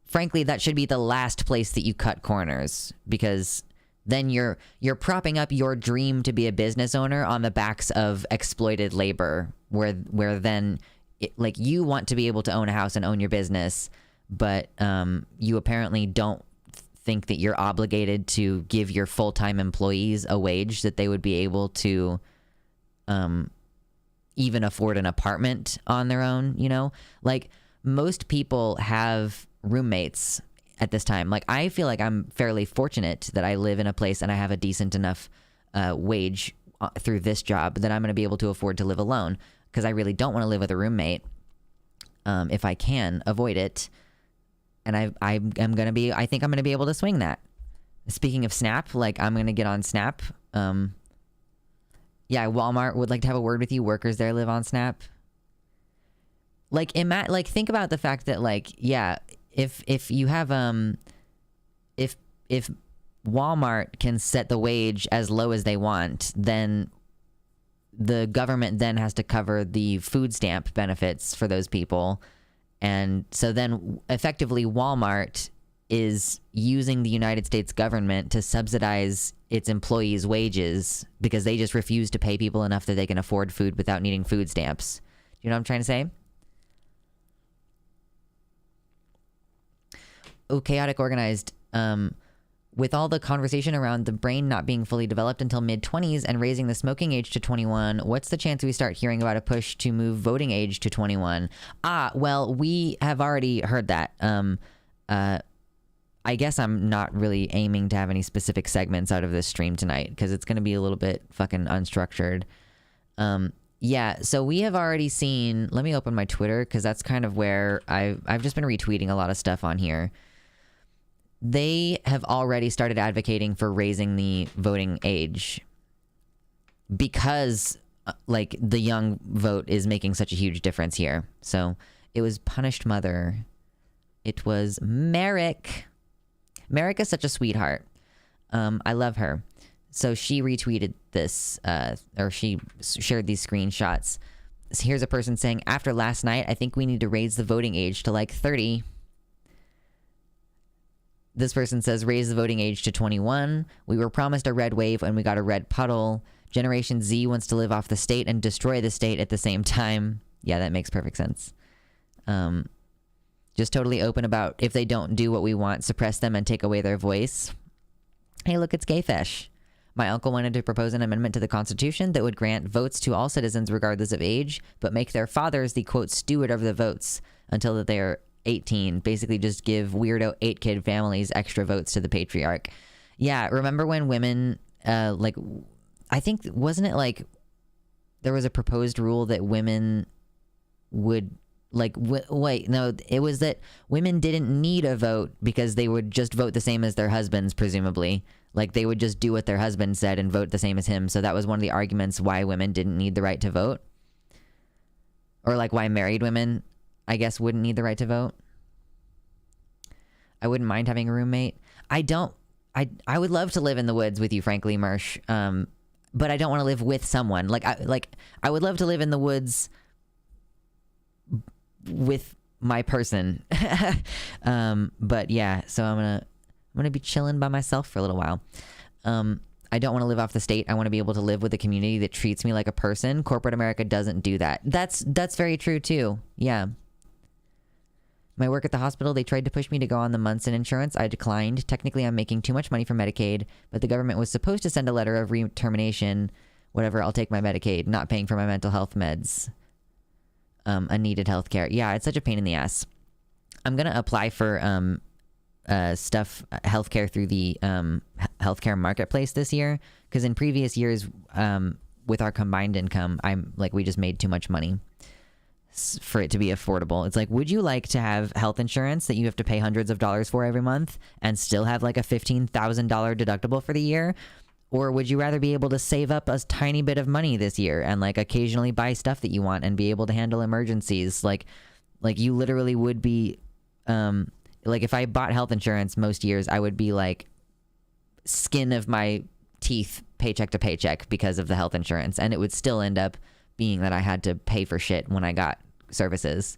Speaker 1: frankly, that should be the last place that you cut corners, because then you're propping up your dream to be a business owner on the backs of exploited labor, where then like you want to be able to own a house and own your business, but you apparently don't think that you're obligated to give your full-time employees a wage that they would be able to even afford an apartment on their own, Like, most people have roommates at this time. Like, I feel like I'm fairly fortunate that I live in a place and I have a decent enough wage through this job that I'm going to be able to afford to live alone, because I really don't want to live with a roommate if I can avoid it. And I think I'm going to be able to swing that. Speaking of Snap, like, I'm going to get on Snap. Yeah, Walmart would like to have a word with you. Workers there live on Snap. Like, think about the fact that, like, yeah, if you have, if Walmart can set the wage as low as they want, then the government then has to cover the food stamp benefits for those people. And so then effectively Walmart is using the United States government to subsidize its employees' wages because they just refuse to pay people enough that they can afford food without needing food stamps. You know what I'm trying to say? Oh, chaotic organized. With all the conversation around the brain not being fully developed until mid-20s and raising the smoking age to 21, what's the chance we start hearing about a push to move voting age to 21? Well, we have already heard that. I guess I'm not really aiming to have any specific segments out of this stream tonight because it's going to be a little bit fucking unstructured. Yeah, so we have already seen... Let me open my Twitter because that's kind of where I've just been retweeting a lot of stuff on here. They have already started advocating for raising the voting age. because like the young vote is making such a huge difference here. So it was Punished Mother. It was Merrick. Merrick is such a sweetheart. I love her. So she retweeted this, or she shared these screenshots. So here's a person saying, after last night, I think we need to raise the voting age to like 30. This person says, raise the voting age to 21. We were promised a red wave and we got a red puddle. Generation Z wants to live off the state and destroy the state at the same time. Yeah, that makes perfect sense. Just totally open about if they don't do what we want, suppress them and take away their voice. Hey, look, it's Gayfish. My uncle wanted to propose an amendment to the Constitution that would grant votes to all citizens regardless of age, but make their fathers the, quote, steward of the votes until they are 18. Basically just give weirdo 8-kid families extra votes to the patriarch. Yeah, remember when women, like, I think, wasn't it like there was a proposed rule that women would, like, wait, no, it was that women didn't need a vote because they would just vote the same as their husbands, presumably. Like, they would just do what their husband said and vote the same as him. So that was one of the arguments why women didn't need the right to vote. Or, like, why married women, I guess, wouldn't need the right to vote. I wouldn't mind having a roommate. I would love to live in the woods with you, frankly, Marsh. But I don't want to live with someone. I would love to live in the woods with my person. But yeah, so I'm gonna be chilling by myself for a little while. I don't want to live off the state. I want to be able to live with a community that treats me like a person. Corporate America doesn't do that. That's very true too. Yeah. My work at the hospital, they tried to push me to go on the Munson insurance. I declined. Technically, I'm making too much money for Medicaid, but the government was supposed to send a letter of re-termination. Whatever, I'll take my Medicaid, not paying for my mental health meds. Unneeded health care. Yeah, it's such a pain in the ass. I'm going to apply for healthcare through the healthcare marketplace this year, because in previous years, with our combined income, we just made too much money for it to be affordable. It's like, would you like to have health insurance that you have to pay hundreds of dollars for every month and still have like a $15,000 deductible for the year? Or would you rather be able to save up a tiny bit of money this year and like occasionally buy stuff that you want and be able to handle emergencies? Like you literally would be, like if I bought health insurance most years, I would be like skin of my teeth, paycheck to paycheck because of the health insurance. And it would still end up being that I had to pay for shit when I got services.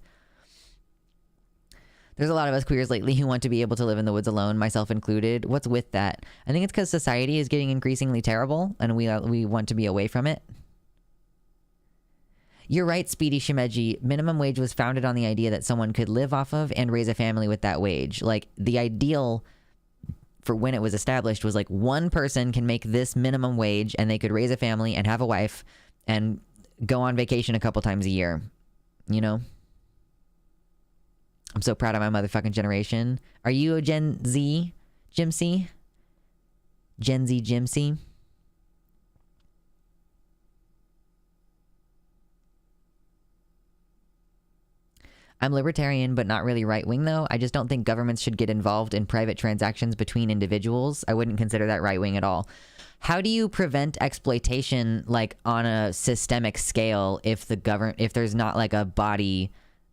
Speaker 1: There's a lot of us queers lately who want to be able to live in the woods alone, myself included. What's with that? I think it's because society is getting increasingly terrible and we want to be away from it. You're right, Speedy Shimeji. Minimum wage was founded on the idea that someone could live off of and raise a family with that wage. Like, the ideal for when it was established was like one person can make this minimum wage and they could raise a family and have a wife and go on vacation a couple times a year, you know? I'm so proud of my motherfucking generation. Are you a Gen Z, Jimsy? Gen Z, Jimsy? I'm libertarian, but not really right-wing, though. I just don't think governments should get involved in private transactions between individuals. I wouldn't consider that right-wing at all. How do you prevent exploitation, like, on a systemic scale if there's not, like, a body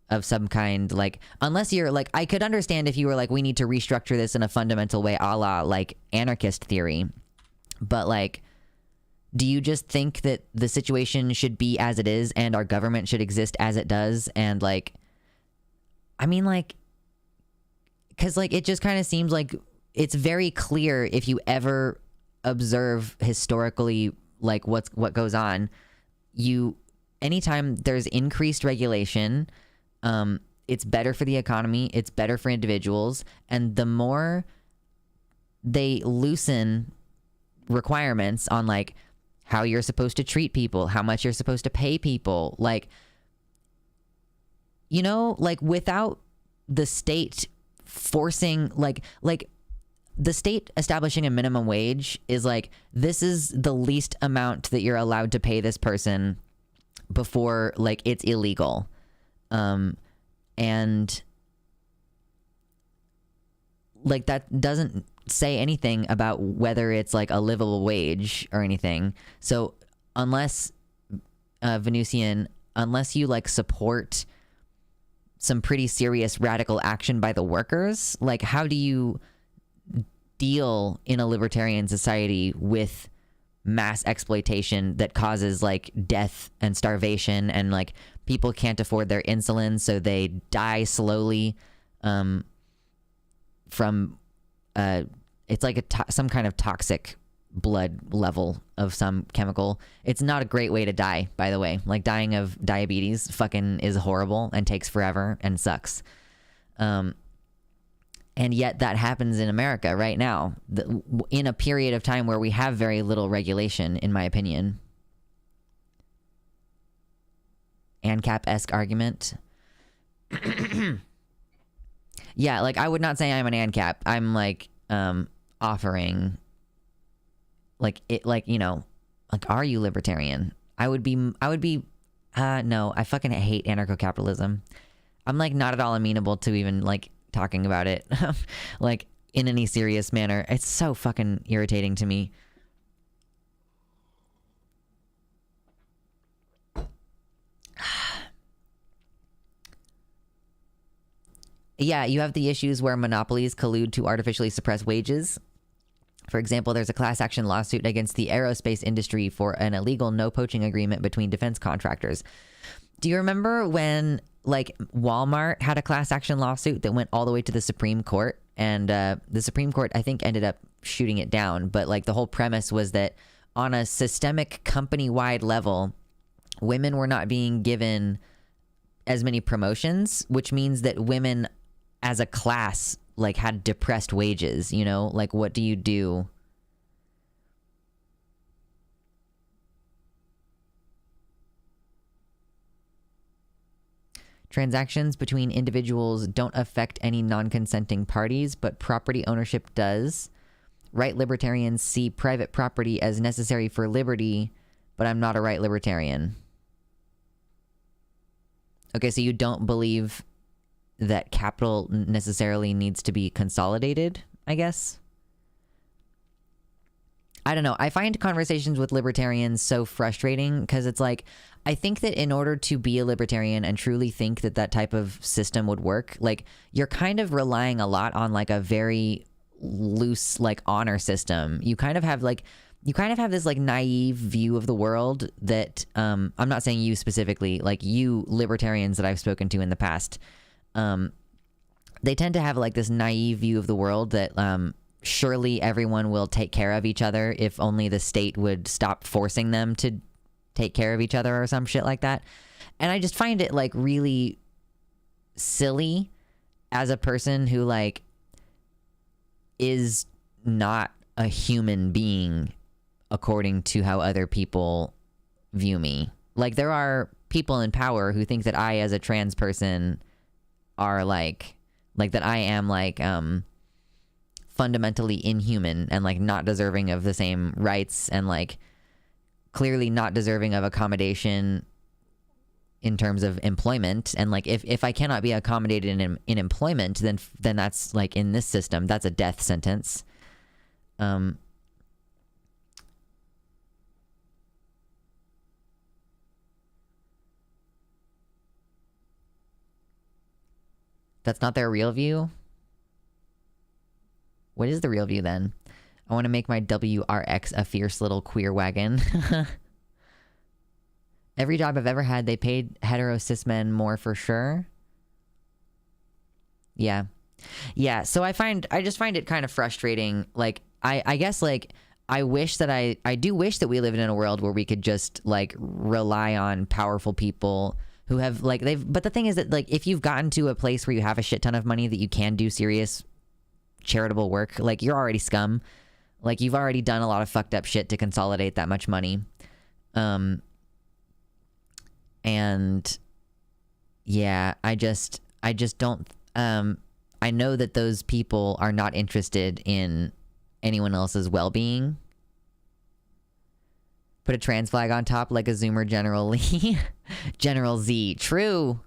Speaker 1: of some kind, like, unless you're, like, I could understand if you were, like, we need to restructure this in a fundamental way, a la, like, anarchist theory. But, like, do you just think that the situation should be as it is and our government should exist as it does? And, like, I mean, like, because, like, it just kind of seems like it's very clear if you ever observe historically, like, what goes on, anytime there's increased regulation, it's better for the economy, it's better for individuals, and the more they loosen requirements on, like, how you're supposed to treat people, how much you're supposed to pay people, like, you know, like, without the state forcing, like the state establishing a minimum wage is like, this is the least amount that you're allowed to pay this person before, like, it's illegal. And like, that doesn't say anything about whether it's like a livable wage or anything. So unless Venusian, unless you like support some pretty serious radical action by the workers, like how do you deal in a libertarian society with mass exploitation that causes like death and starvation, and like people can't afford their insulin, so they die slowly from it's like some kind of toxic blood level of some chemical. It's not a great way to die, by the way. Like dying of diabetes fucking is horrible and takes forever and sucks. And yet that happens in America right now, in a period of time where we have very little regulation, in my opinion. ANCAP-esque argument. Yeah, like I would not say I'm an ANCAP. I'm like offering like it, like, you know, like, are you libertarian? I would be no, I fucking hate anarcho-capitalism. I'm like not at all amenable to even like talking about it like in any serious manner. It's so fucking irritating to me. Yeah, you have the issues where monopolies collude to artificially suppress wages. For example, there's a class action lawsuit against the aerospace industry for an illegal no poaching agreement between defense contractors. Do you remember when like Walmart had a class action lawsuit that went all the way to the Supreme Court, and the Supreme Court I think ended up shooting it down, but like the whole premise was that on a systemic company-wide level, women were not being given as many promotions, which means that women as a class like had depressed wages, you know? Like what do you do? Transactions between individuals don't affect any non-consenting parties, but property ownership does. Right libertarians see private property as necessary for liberty, but I'm not a right libertarian. Okay, so you don't believe that capital necessarily needs to be consolidated, I guess? I don't know. I find conversations with libertarians so frustrating because it's like, I think that in order to be a libertarian and truly think that that type of system would work, like you're kind of relying a lot on like a very loose like honor system. You kind of have this like naive view of the world that I'm not saying you specifically, like you libertarians that I've spoken to in the past, they tend to have like this naive view of the world that surely everyone will take care of each other if only the state would stop forcing them to take care of each other or some shit like that. And I just find it like really silly as a person who like is not a human being according to how other people view me. Like there are people in power who think that I as a trans person are like that I am like fundamentally inhuman and like not deserving of the same rights and like clearly not deserving of accommodation in terms of employment. And like if I cannot be accommodated in employment, then that's like in this system that's a death sentence. That's not their real view. What is the real view then? I want to make my WRX a fierce little queer wagon. Every job I've ever had, they paid hetero cis men more for sure. Yeah. Yeah, so I just find it kind of frustrating. Like, I guess, like, I wish that I do wish that we lived in a world where we could just, like, rely on powerful people who have, like, but the thing is that, like, if you've gotten to a place where you have a shit ton of money that you can do serious charitable work, like, you're already scum. Like, you've already done a lot of fucked up shit to consolidate that much money. And yeah, I just don't, I know that those people are not interested in anyone else's well-being. Put a trans flag on top like a Zoomer General Lee. General Z. True.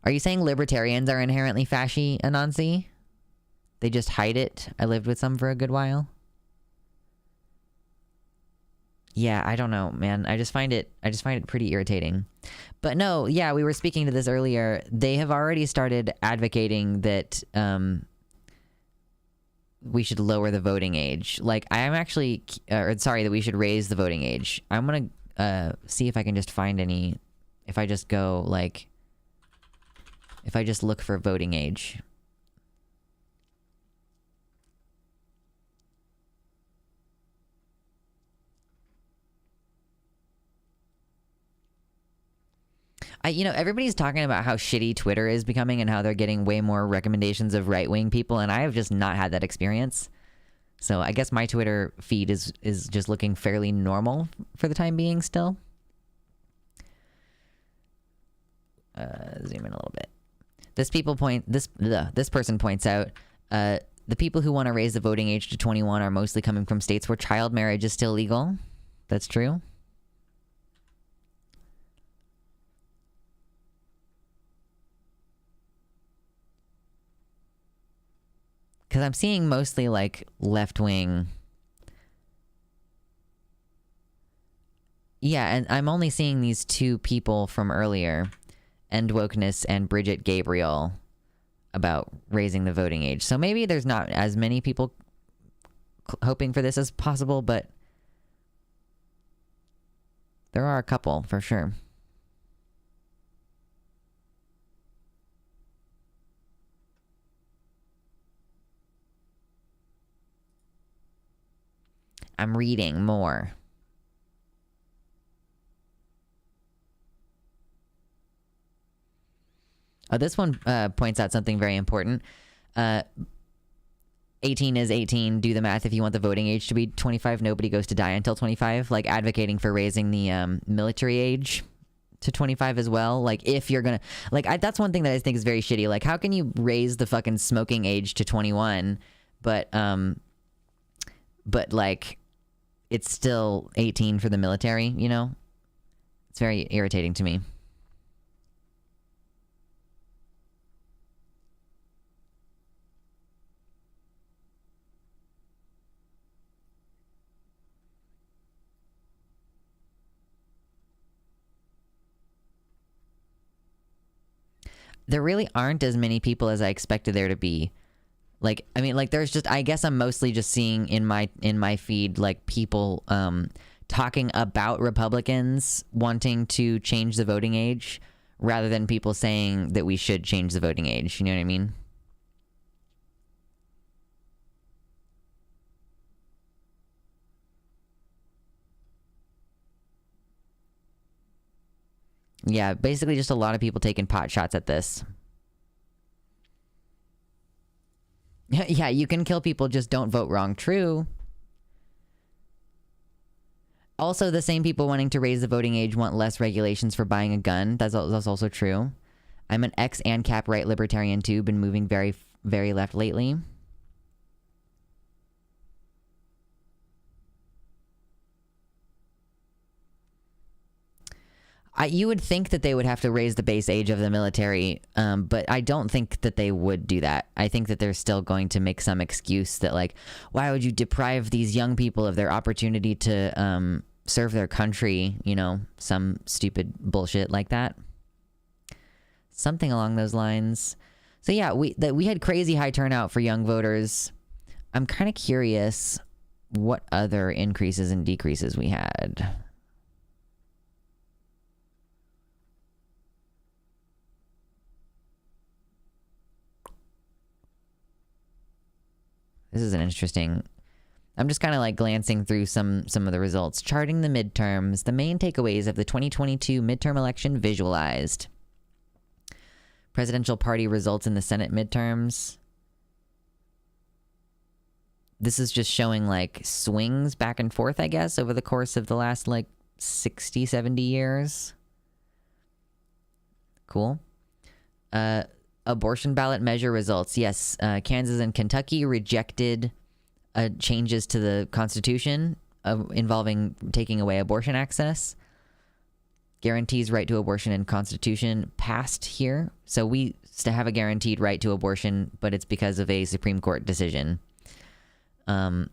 Speaker 1: Are you saying libertarians are inherently fashy, Anansi? They just hide it. I lived with some for a good while. Yeah, I don't know, man. I just find it pretty irritating. But no, yeah, we were speaking to this earlier. They have already started advocating that we should lower the voting age. Like, I am actually, that we should raise the voting age. I'm gonna see if I can just find any, if I just go, like, if I just look for voting age. Everybody's talking about how shitty Twitter is becoming and how they're getting way more recommendations of right-wing people, and I have just not had that experience. So I guess my Twitter feed is just looking fairly normal for the time being still. Zoom in a little bit. This person points out, the people who want to raise the voting age to 21 are mostly coming from states where child marriage is still legal. That's true. Because I'm seeing mostly, like, left-wing. Yeah, and I'm only seeing these two people from earlier, End Wokeness and Bridget Gabriel, about raising the voting age. So maybe there's not as many people hoping for this as possible, but there are a couple, for sure. I'm reading more. Oh, this one points out something very important. 18 is 18. Do the math. If you want the voting age to be 25, nobody goes to die until 25. Like, advocating for raising the military age to 25 as well. Like, if you're gonna... Like, that's one thing that I think is very shitty. Like, how can you raise the fucking smoking age to 21, but like... it's still 18 for the military, you know? It's very irritating to me. There really aren't as many people as I expected there to be. Like, I mean, like, there's just, I guess I'm mostly just seeing in my feed, like, people talking about Republicans wanting to change the voting age rather than people saying that we should change the voting age. You know what I mean? Yeah, basically just a lot of people taking pot shots at this. Yeah, you can kill people, just don't vote wrong. True. Also, the same people wanting to raise the voting age want less regulations for buying a gun. That's also true. I'm an ex-ANCAP right libertarian too, been moving very, very left lately. You would think that they would have to raise the base age of the military, but I don't think that they would do that. I think that they're still going to make some excuse that, like, why would you deprive these young people of their opportunity to serve their country, you know, some stupid bullshit like that. Something along those lines. So yeah, we had crazy high turnout for young voters. I'm kind of curious what other increases and decreases we had. This is an interesting... I'm just kind of like glancing through some of the results. Charting the midterms. The main takeaways of the 2022 midterm election visualized. Presidential party results in the Senate midterms. This is just showing like swings back and forth, I guess, over the course of the last like 60, 70 years. Cool. Abortion ballot measure results. Yes, Kansas and Kentucky rejected changes to the Constitution involving taking away abortion access. guarantees right to abortion and Constitution passed here. So we still have a guaranteed right to abortion, but it's because of a Supreme Court decision. In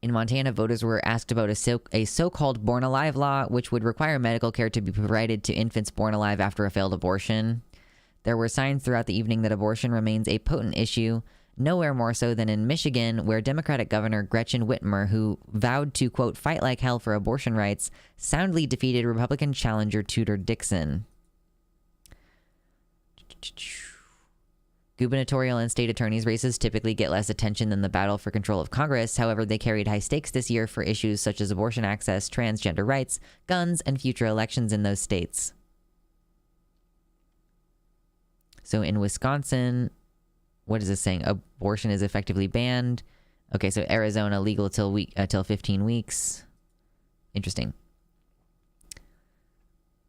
Speaker 1: Montana, voters were asked about a so-called born alive law, which would require medical care to be provided to infants born alive after a failed abortion. There were signs throughout the evening that abortion remains a potent issue, nowhere more so than in Michigan, where Democratic Governor Gretchen Whitmer, who vowed to, quote, fight like hell for abortion rights, soundly defeated Republican challenger Tudor Dixon. Gubernatorial and state attorneys' races typically get less attention than the battle for control of Congress. However, they carried high stakes this year for issues such as abortion access, transgender rights, guns, and future elections in those states. So in Wisconsin, what is this saying? Abortion is effectively banned. Okay, so Arizona legal till 15 weeks. Interesting.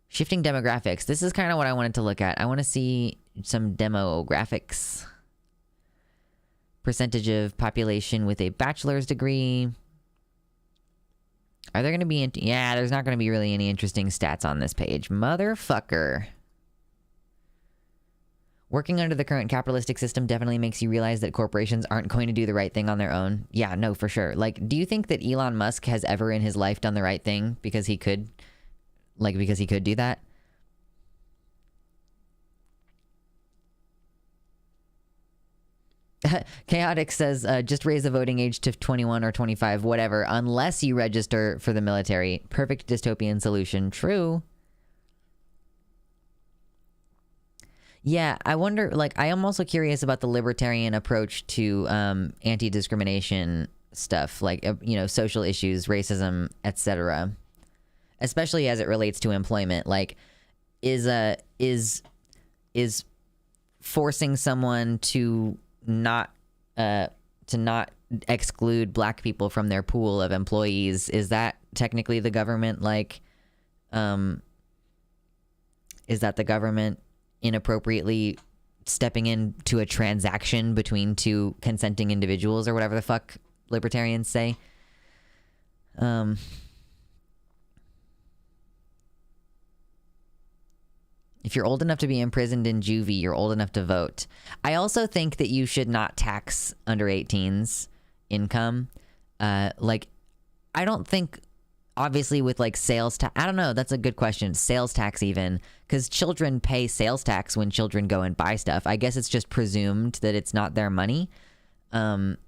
Speaker 1: Shifting demographics. This is kind of what I wanted to look at. I want to see some demographics. Percentage of population with a bachelor's degree. Are there going to be... yeah, there's not going to be really any interesting stats on this page. Motherfucker. Working under the current capitalistic system definitely makes you realize that corporations aren't going to do the right thing on their own. Yeah, no, for sure. Like, do you think that Elon Musk has ever in his life done the right thing because he could... like, because he could do that? Chaotic says, just raise the voting age to 21 or 25, whatever, unless you register for the military. Perfect dystopian solution. True. Yeah, I wonder, like, I am also curious about the libertarian approach to anti-discrimination stuff, like, you know, social issues, racism, etc., especially as it relates to employment. Like, is forcing someone to not exclude black people from their pool of employees, is that technically the government, like, is that the government inappropriately stepping into a transaction between two consenting individuals, or whatever the fuck libertarians say? If you're old enough to be imprisoned in juvie, you're old enough to vote. I also think that you should not tax under 18's income. Like, I don't think, obviously with like sales tax, I don't know, that's a good question. Sales tax even, because children pay sales tax when children go and buy stuff. I guess it's just presumed that it's not their money. But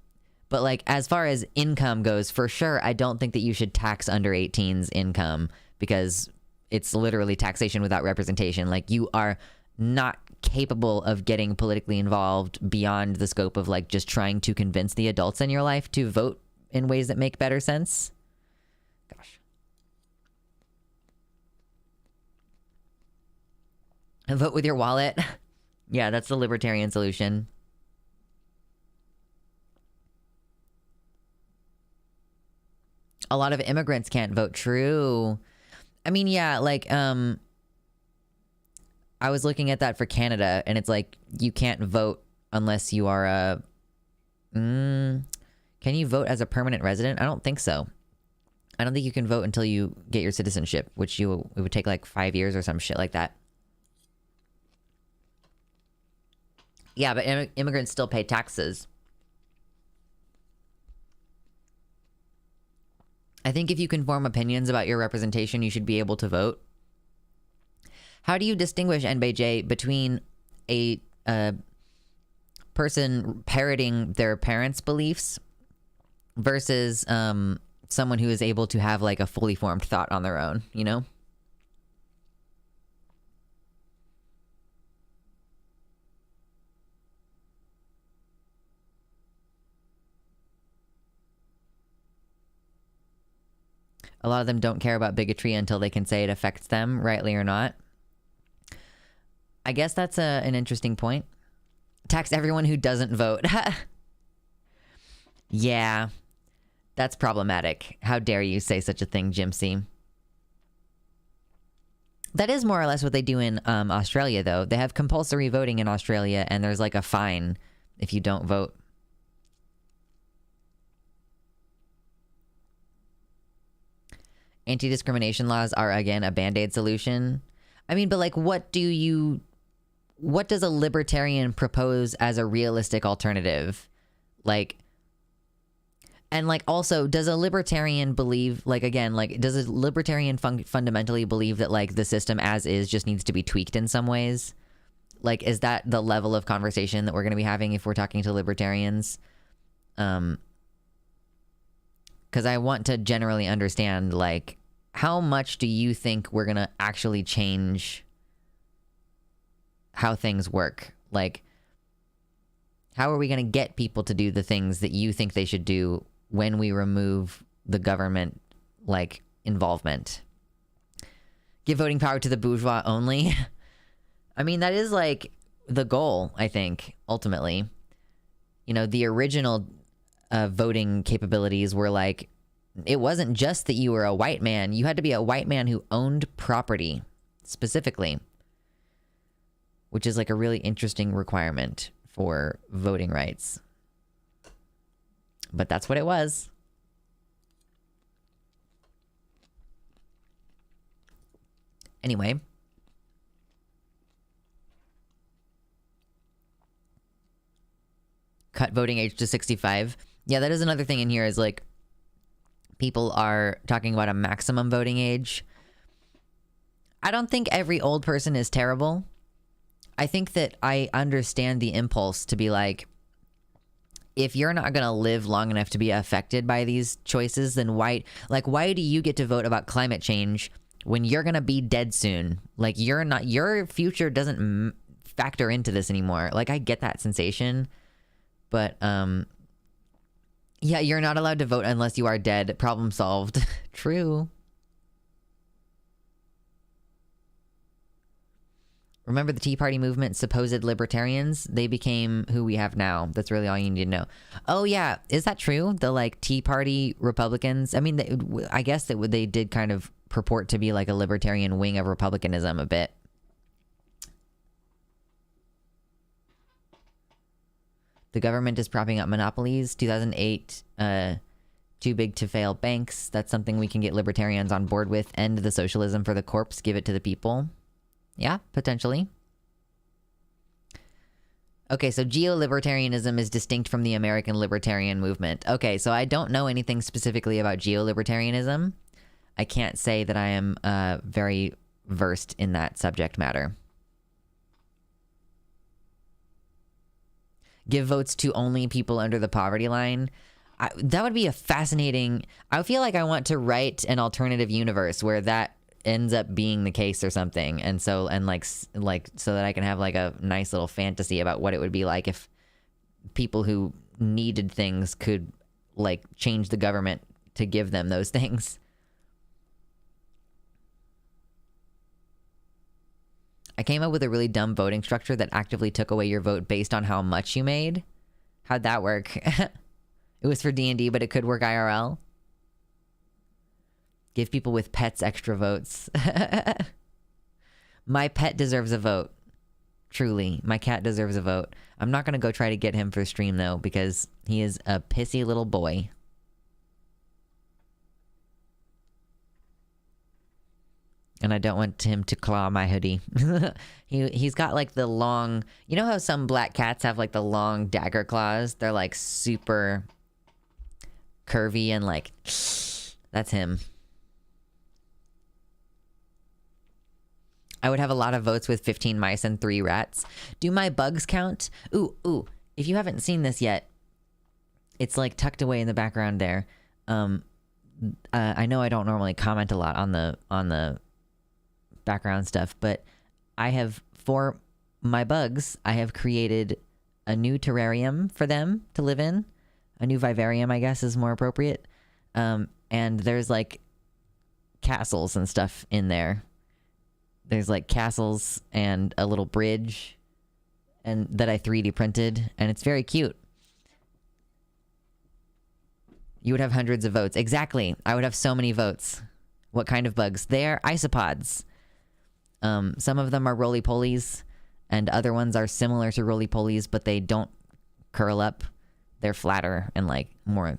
Speaker 1: like, as far as income goes, for sure, I don't think that you should tax under 18's income, because it's literally taxation without representation. Like, you are not capable of getting politically involved beyond the scope of like just trying to convince the adults in your life to vote in ways that make better sense. Gosh. Vote with your wallet. Yeah, that's the libertarian solution. A lot of immigrants can't vote. True. I mean, yeah, like, I was looking at that for Canada, and it's like, you can't vote unless you are a... can you vote as a permanent resident? I don't think so. I don't think you can vote until you get your citizenship, which it would take like 5 years or some shit like that. Yeah, but immigrants still pay taxes. I think if you can form opinions about your representation, you should be able to vote. How do you distinguish, NBJ, between a person parroting their parents' beliefs versus someone who is able to have like a fully formed thought on their own, you know? A lot of them don't care about bigotry until they can say it affects them, rightly or not. I guess that's an interesting point. Tax everyone who doesn't vote. Yeah, that's problematic. How dare you say such a thing, Jimsy? That is more or less what they do in Australia, though. They have compulsory voting in Australia, and there's like a fine if you don't vote. anti-discrimination laws are, again, a band-aid solution. I mean, but like, what does a libertarian propose as a realistic alternative? Like, and like, also, does a libertarian believe, like, again, like, does a libertarian fundamentally believe that like the system as is just needs to be tweaked in some ways? Like, is that the level of conversation that we're going to be having if we're talking to libertarians? Because I want to generally understand, like, how much do you think we're going to actually change how things work? Like, how are we going to get people to do the things that you think they should do when we remove the government, like, involvement? Give voting power to the bourgeois only? I mean, that is, like, the goal, I think, ultimately. You know, the original voting capabilities were, like, it wasn't just that you were a white man. You had to be a white man who owned property, specifically. Which is, like, a really interesting requirement for voting rights. But that's what it was. Anyway. Cut voting age to 65. Yeah, that is another thing in here is, like, people are talking about a maximum voting age. I don't think every old person is terrible. I think that I understand the impulse to be like, if you're not going to live long enough to be affected by these choices, then why do you get to vote about climate change when you're going to be dead soon? Like, your future doesn't factor into this anymore. Like, I get that sensation, but, yeah, you're not allowed to vote unless you are dead. Problem solved. True. Remember the Tea Party movement, supposed libertarians? They became who we have now. That's really all you need to know. Oh, yeah. Is that true? The, like, Tea Party Republicans? I mean, I guess that they did kind of purport to be, like, a libertarian wing of Republicanism a bit. The government is propping up monopolies. 2008, too big to fail banks. That's something we can get libertarians on board with. End the socialism for the corpse. Give it to the people. Yeah, potentially. Okay, so geo-libertarianism is distinct from the American libertarian movement. Okay, so I don't know anything specifically about geo-libertarianism. I can't say that I am very versed in that subject matter. Give votes to only people under the poverty line. That would be a fascinating... I feel like I want to write an alternative universe where that ends up being the case or something, and so that I can have like a nice little fantasy about what it would be like if people who needed things could like change the government to give them those things. I came up with a really dumb voting structure that actively took away your vote based on how much you made. How'd that work? It was for D&D, but it could work IRL. Give people with pets extra votes. My pet deserves a vote. Truly. My cat deserves a vote. I'm not going to go try to get him for stream, though, because he is a pissy little boy. And I don't want him to claw my hoodie. He's got, like, the long... You know how some black cats have, like, the long dagger claws? They're, like, super curvy and, like... That's him. I would have a lot of votes with 15 mice and 3 rats. Do my bugs count? Ooh. If you haven't seen this yet, it's, like, tucked away in the background there. I know I don't normally comment a lot on the background stuff, but I have, for my bugs, I have created a new terrarium for them to live in. A new vivarium, I guess, is more appropriate. And there's, like, castles and stuff in there. There's, like, castles and a little bridge and that I 3D printed, and it's very cute. You would have hundreds of votes. Exactly. I would have so many votes. What kind of bugs? They are isopods. Some of them are roly-polies, and other ones are similar to roly-polies, but they don't curl up. They're flatter and, like, more...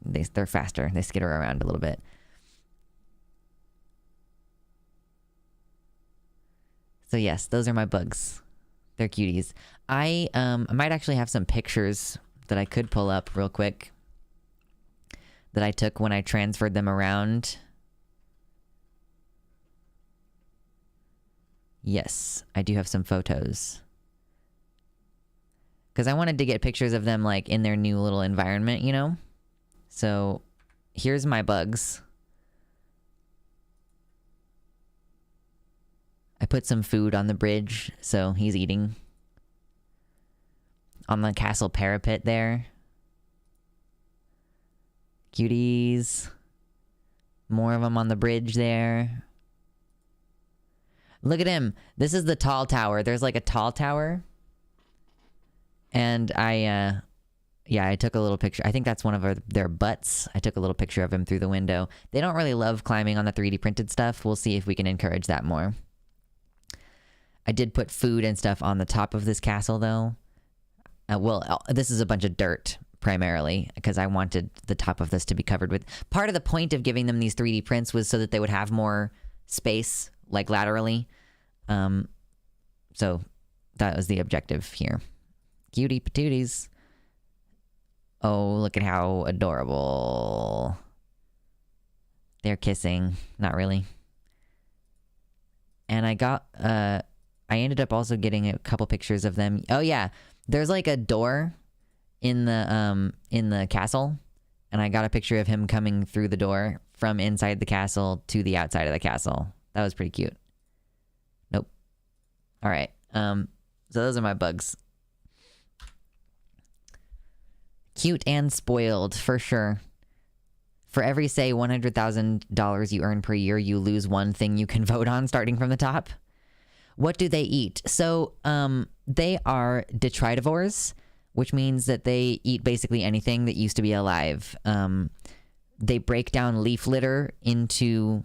Speaker 1: They're faster. They skitter around a little bit. So yes, those are my bugs. They're cuties. I might actually have some pictures that I could pull up real quick that I took when I transferred them around. Yes, I do have some photos. Because I wanted to get pictures of them like in their new little environment, you know? So here's my bugs. I put some food on the bridge, so he's eating. On the castle parapet there. Cuties. More of them on the bridge there. Look at him. This is the tall tower. There's like a tall tower. And I took a little picture. I think that's one of their butts. I took a little picture of him through the window. They don't really love climbing on the 3D printed stuff. We'll see if we can encourage that more. I did put food and stuff on the top of this castle, though. This is a bunch of dirt, primarily, because I wanted the top of this to be covered with... Part of the point of giving them these 3D prints was so that they would have more space, like laterally. So that was the objective here. Cutie patooties. Oh, look at how adorable. They're kissing. Not really. And I ended up also getting a couple pictures of them. Oh yeah, there's like a door in the castle, and I got a picture of him coming through the door from inside the castle to the outside of the castle. That was pretty cute. Nope. All right. So those are my bugs. Cute and spoiled, for sure. For every, say, $100,000 you earn per year, you lose one thing you can vote on, starting from the top. What do they eat? So, they are detritivores, which means that they eat basically anything that used to be alive. They break down leaf litter into,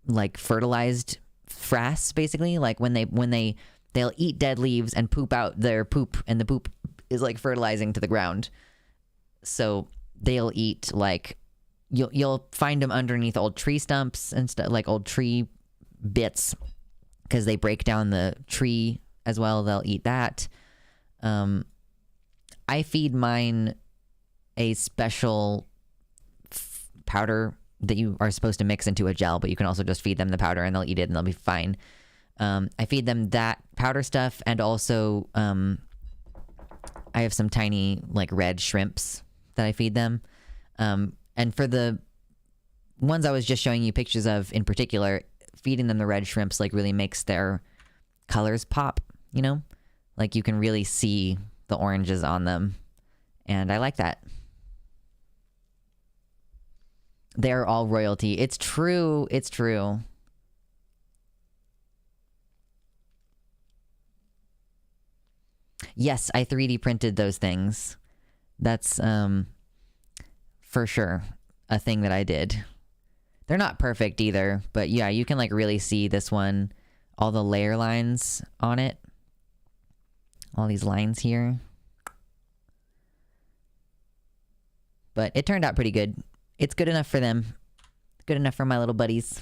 Speaker 1: like, fertilized frass, basically. Like, they'll eat dead leaves and poop out their poop, and the poop is, like, fertilizing to the ground. So, they'll eat, like... You'll find them underneath old tree stumps and stuff, like old tree bits, because they break down the tree as well. They'll eat that. I feed mine a special powder that you are supposed to mix into a gel, but you can also just feed them the powder and they'll eat it and they'll be fine. I feed them that powder stuff, and also I have some tiny like red shrimps that I feed them. And for the ones I was just showing you pictures of in particular, feeding them the red shrimps like really makes their colors pop, you know? Like you can really see the oranges on them. And I like that. They're all royalty. It's true. It's true. Yes, I 3D printed those things. That's, for sure, a thing that I did. They're not perfect either, but yeah, you can like really see this one, all the layer lines on it. All these lines here. But it turned out pretty good. It's good enough for them. Good enough for my little buddies.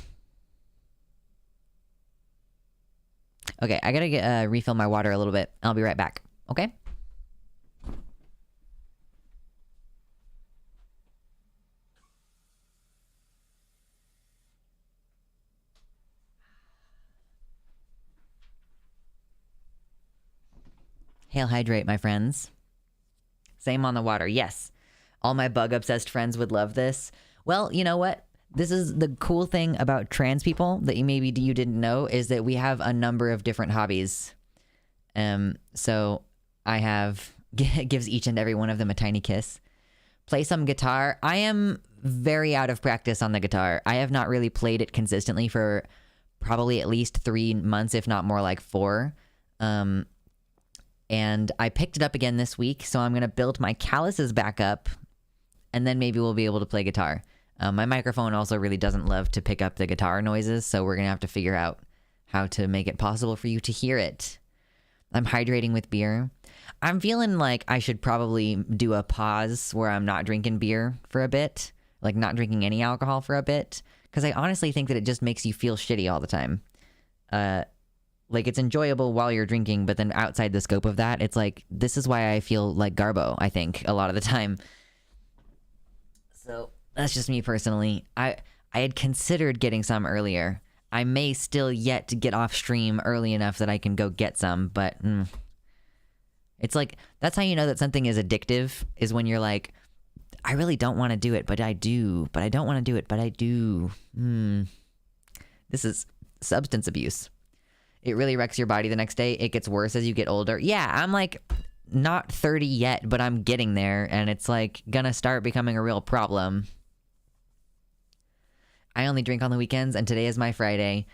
Speaker 1: Okay, I gotta refill my water a little bit. I'll be right back, okay? Hail hydrate, my friends. Same on the water, yes. All my bug-obsessed friends would love this. Well, you know what? This is the cool thing about trans people that you didn't know, is that we have a number of different hobbies. So I have... gives each and every one of them a tiny kiss. Play some guitar. I am very out of practice on the guitar. I have not really played it consistently for probably at least 3 months, if not more like 4. And I picked it up again this week, so I'm going to build my calluses back up, and then maybe we'll be able to play guitar. My microphone also really doesn't love to pick up the guitar noises, so we're going to have to figure out how to make it possible for you to hear it. I'm hydrating with beer. I'm feeling like I should probably do a pause where I'm not drinking beer for a bit, like not drinking any alcohol for a bit, because I honestly think that it just makes you feel shitty all the time. Like, it's enjoyable while you're drinking, but then outside the scope of that, it's like, this is why I feel like Garbo, I think, a lot of the time. So that's just me personally. I had considered getting some earlier. I may still yet to get off stream early enough that I can go get some, but it's like, that's how you know that something is addictive, is when you're like, I really don't want to do it, but I do. But I don't want to do it, but I do. This is substance abuse. It really wrecks your body the next day. It gets worse as you get older. Yeah, I'm like not 30 yet, but I'm getting there, and it's like gonna start becoming a real problem. I only drink on the weekends, and today is my Friday.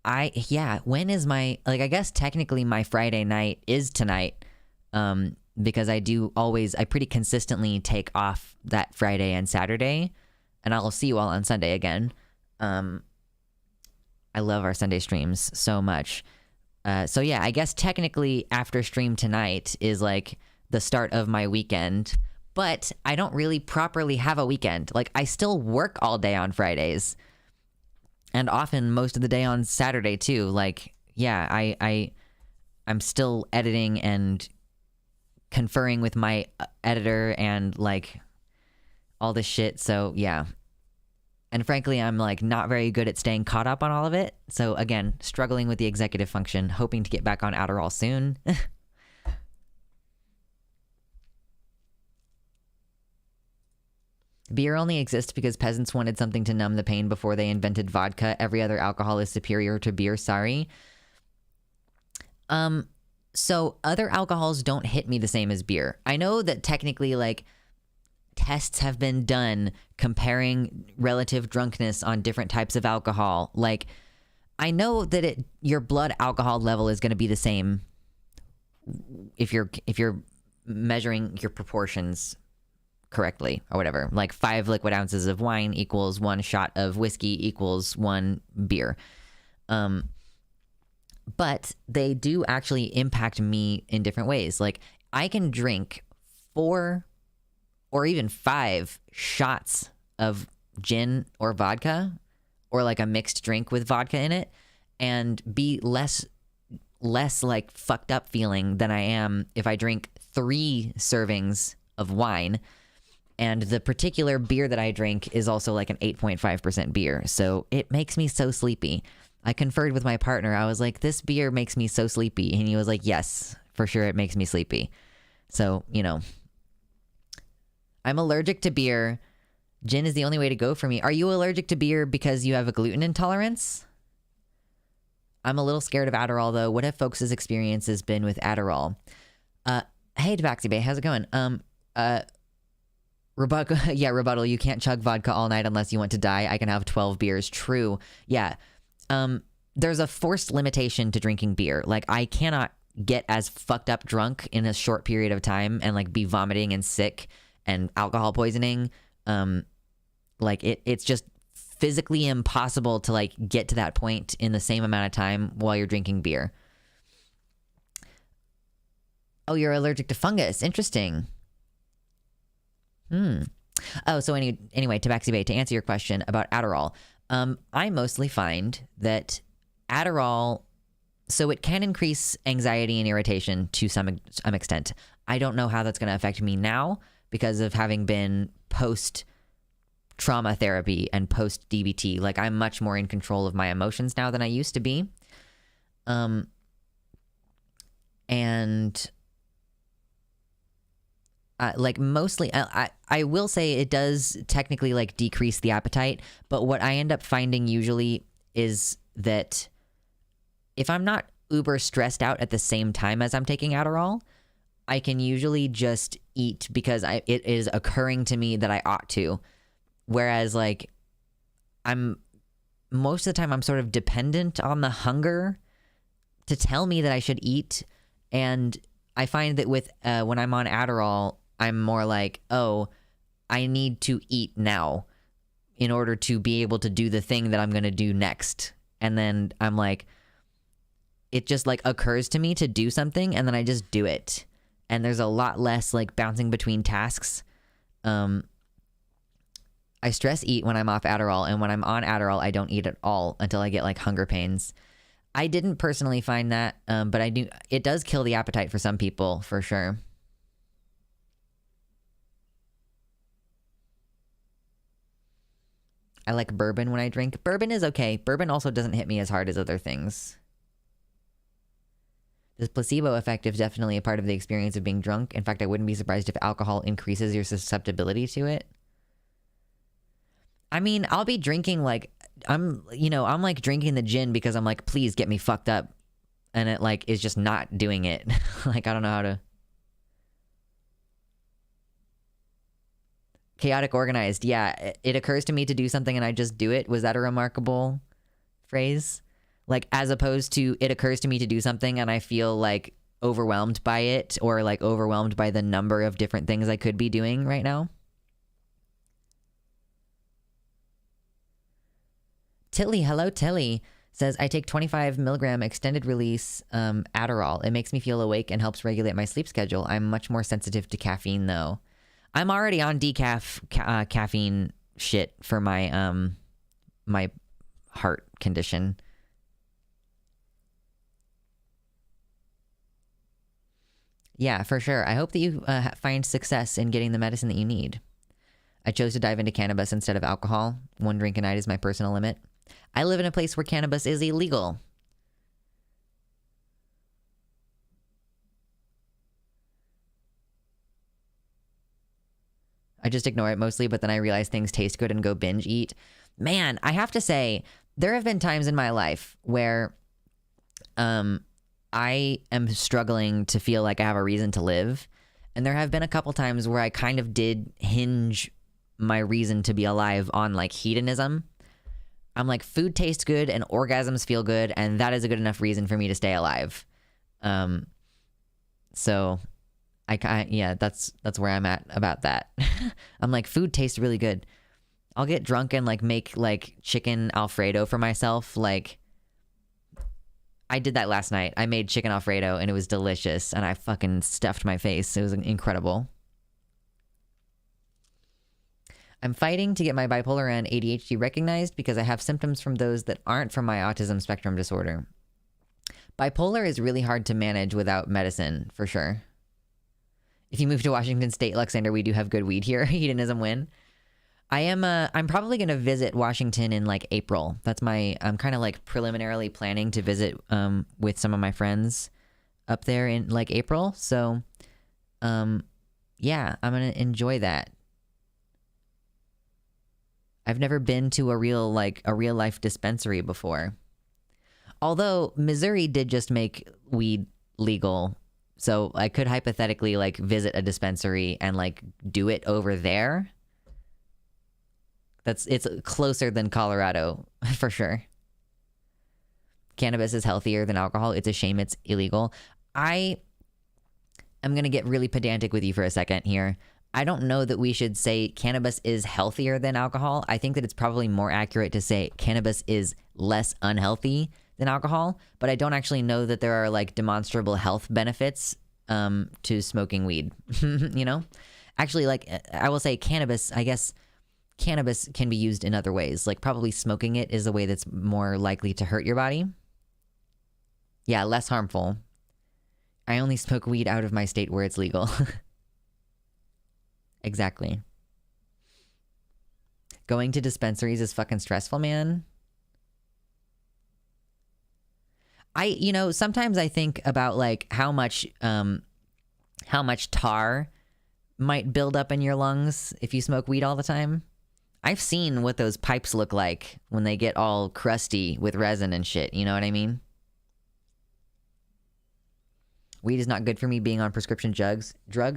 Speaker 1: When is my, like, I guess technically my Friday night is tonight, because I pretty consistently take off that Friday and Saturday, and I'll see you all on Sunday again. I love our Sunday streams so much. So yeah, I guess technically after stream tonight is like the start of my weekend, but I don't really properly have a weekend. Like, I still work all day on Fridays, and often most of the day on Saturday too. Like, yeah, I'm still editing and conferring with my editor and like all this shit. So yeah. And frankly, I'm like not very good at staying caught up on all of it. So again, struggling with the executive function, hoping to get back on Adderall soon. Beer only exists because peasants wanted something to numb the pain before they invented vodka. Every other alcohol is superior to beer, sorry. So other alcohols don't hit me the same as beer. I know that technically, like, tests have been done comparing relative drunkenness on different types of alcohol. Like, I know that your blood alcohol level is going to be the same if you're measuring your proportions correctly or whatever. Like 5 liquid ounces of wine equals 1 shot of whiskey equals 1 beer. But they do actually impact me in different ways. Like, I can drink 4 or even 5 shots of gin or vodka, or like a mixed drink with vodka in it, and be less like fucked up feeling than I am if I drink 3 servings of wine. And the particular beer that I drink is also like an 8.5% beer. So it makes me so sleepy. I conferred with my partner. I was like, this beer makes me so sleepy. And he was like, yes, for sure it makes me sleepy. So, you know, I'm allergic to beer. Gin is the only way to go for me. Are you allergic to beer because you have a gluten intolerance? I'm a little scared of Adderall, though. What have folks' experiences been with Adderall? Hey, Tabaxi Bay, how's it going? Rebuttal. You can't chug vodka all night unless you want to die. I can have 12 beers. True. Yeah. There's a forced limitation to drinking beer. Like, I cannot get as fucked up drunk in a short period of time and like be vomiting and sick and alcohol poisoning. Like, it's just physically impossible to like get to that point in the same amount of time while you're drinking beer. Oh, you're allergic to fungus. Interesting. Oh, so anyway, Tabaxi Bay, to answer your question about Adderall, I mostly find that Adderall, so it can increase anxiety and irritation to some extent. I don't know how that's going to affect me now because of having been post-trauma therapy and post-DBT. Like, I'm much more in control of my emotions now than I used to be. Like, mostly, I will say it does technically like decrease the appetite, but what I end up finding usually is that if I'm not uber stressed out at the same time as I'm taking Adderall, I can usually just eat because it is occurring to me that I ought to. Whereas, like, most of the time I'm sort of dependent on the hunger to tell me that I should eat. And I find that with when I'm on Adderall, I'm more like, oh, I need to eat now in order to be able to do the thing that I'm going to do next. And then I'm like, it just like occurs to me to do something, and then I just do it. And there's a lot less like bouncing between tasks. I stress eat when I'm off Adderall, and when I'm on Adderall, I don't eat at all until I get like hunger pains. I didn't personally find that, but I do. It does kill the appetite for some people, for sure. I like bourbon when I drink. Bourbon is okay. Bourbon also doesn't hit me as hard as other things. This placebo effect is definitely a part of the experience of being drunk. In fact, I wouldn't be surprised if alcohol increases your susceptibility to it. I mean, I'll be drinking like, I'm like drinking the gin because I'm like, please get me fucked up. And it like is just not doing it. Like, I don't know how to. Chaotic organized. Yeah, it occurs to me to do something and I just do it. Was that a remarkable phrase? Like, as opposed to it occurs to me to do something and I feel like overwhelmed by it, or like overwhelmed by the number of different things I could be doing right now. Tilly, hello Tilly, says, I take 25 milligram extended release Adderall. It makes me feel awake and helps regulate my sleep schedule. I'm much more sensitive to caffeine though. I'm already on decaf caffeine shit for my my heart condition. Yeah, for sure. I hope that you find success in getting the medicine that you need. I chose to dive into cannabis instead of alcohol. 1 drink a night is my personal limit. I live in a place where cannabis is illegal. I just ignore it mostly, but then I realize things taste good and go binge eat. Man, I have to say, there have been times in my life where I am struggling to feel like I have a reason to live. And there have been a couple times where I kind of did hinge my reason to be alive on like hedonism. I'm like, food tastes good and orgasms feel good, and that is a good enough reason for me to stay alive. So yeah, that's where I'm at about that. I'm like, food tastes really good. I'll get drunk and like make like chicken Alfredo for myself. Like, I did that last night. I made chicken Alfredo and it was delicious, and I fucking stuffed my face. It was incredible. I'm fighting to get my bipolar and ADHD recognized because I have symptoms from those that aren't from my autism spectrum disorder. Bipolar is really hard to manage without medicine, for sure. If you move to Washington State, Luxander, we do have good weed here. Hedonism win. I'm probably going to visit Washington in like April. I'm kind of like preliminarily planning to visit with some of my friends up there in like April. So, yeah, I'm going to enjoy that. I've never been to a real life dispensary before. Although Missouri did just make weed legal. So I could hypothetically like visit a dispensary and like do it over there. It's closer than Colorado for sure. Cannabis is healthier than alcohol. It's a shame it's illegal. I'm going to get really pedantic with you for a second here. I don't know that we should say cannabis is healthier than alcohol. I think that it's probably more accurate to say cannabis is less unhealthy than alcohol, but I don't actually know that there are like demonstrable health benefits to smoking weed. You know? Actually, like, I will say cannabis, I guess cannabis can be used in other ways. Like, probably smoking it is a way that's more likely to hurt your body. Yeah, less harmful. I only smoke weed out of my state where it's legal. Exactly. Going to dispensaries is fucking stressful, man. Sometimes I think about like how much tar might build up in your lungs if you smoke weed all the time. I've seen what those pipes look like when they get all crusty with resin and shit. You know what I mean? Weed is not good for me being on prescription drugs.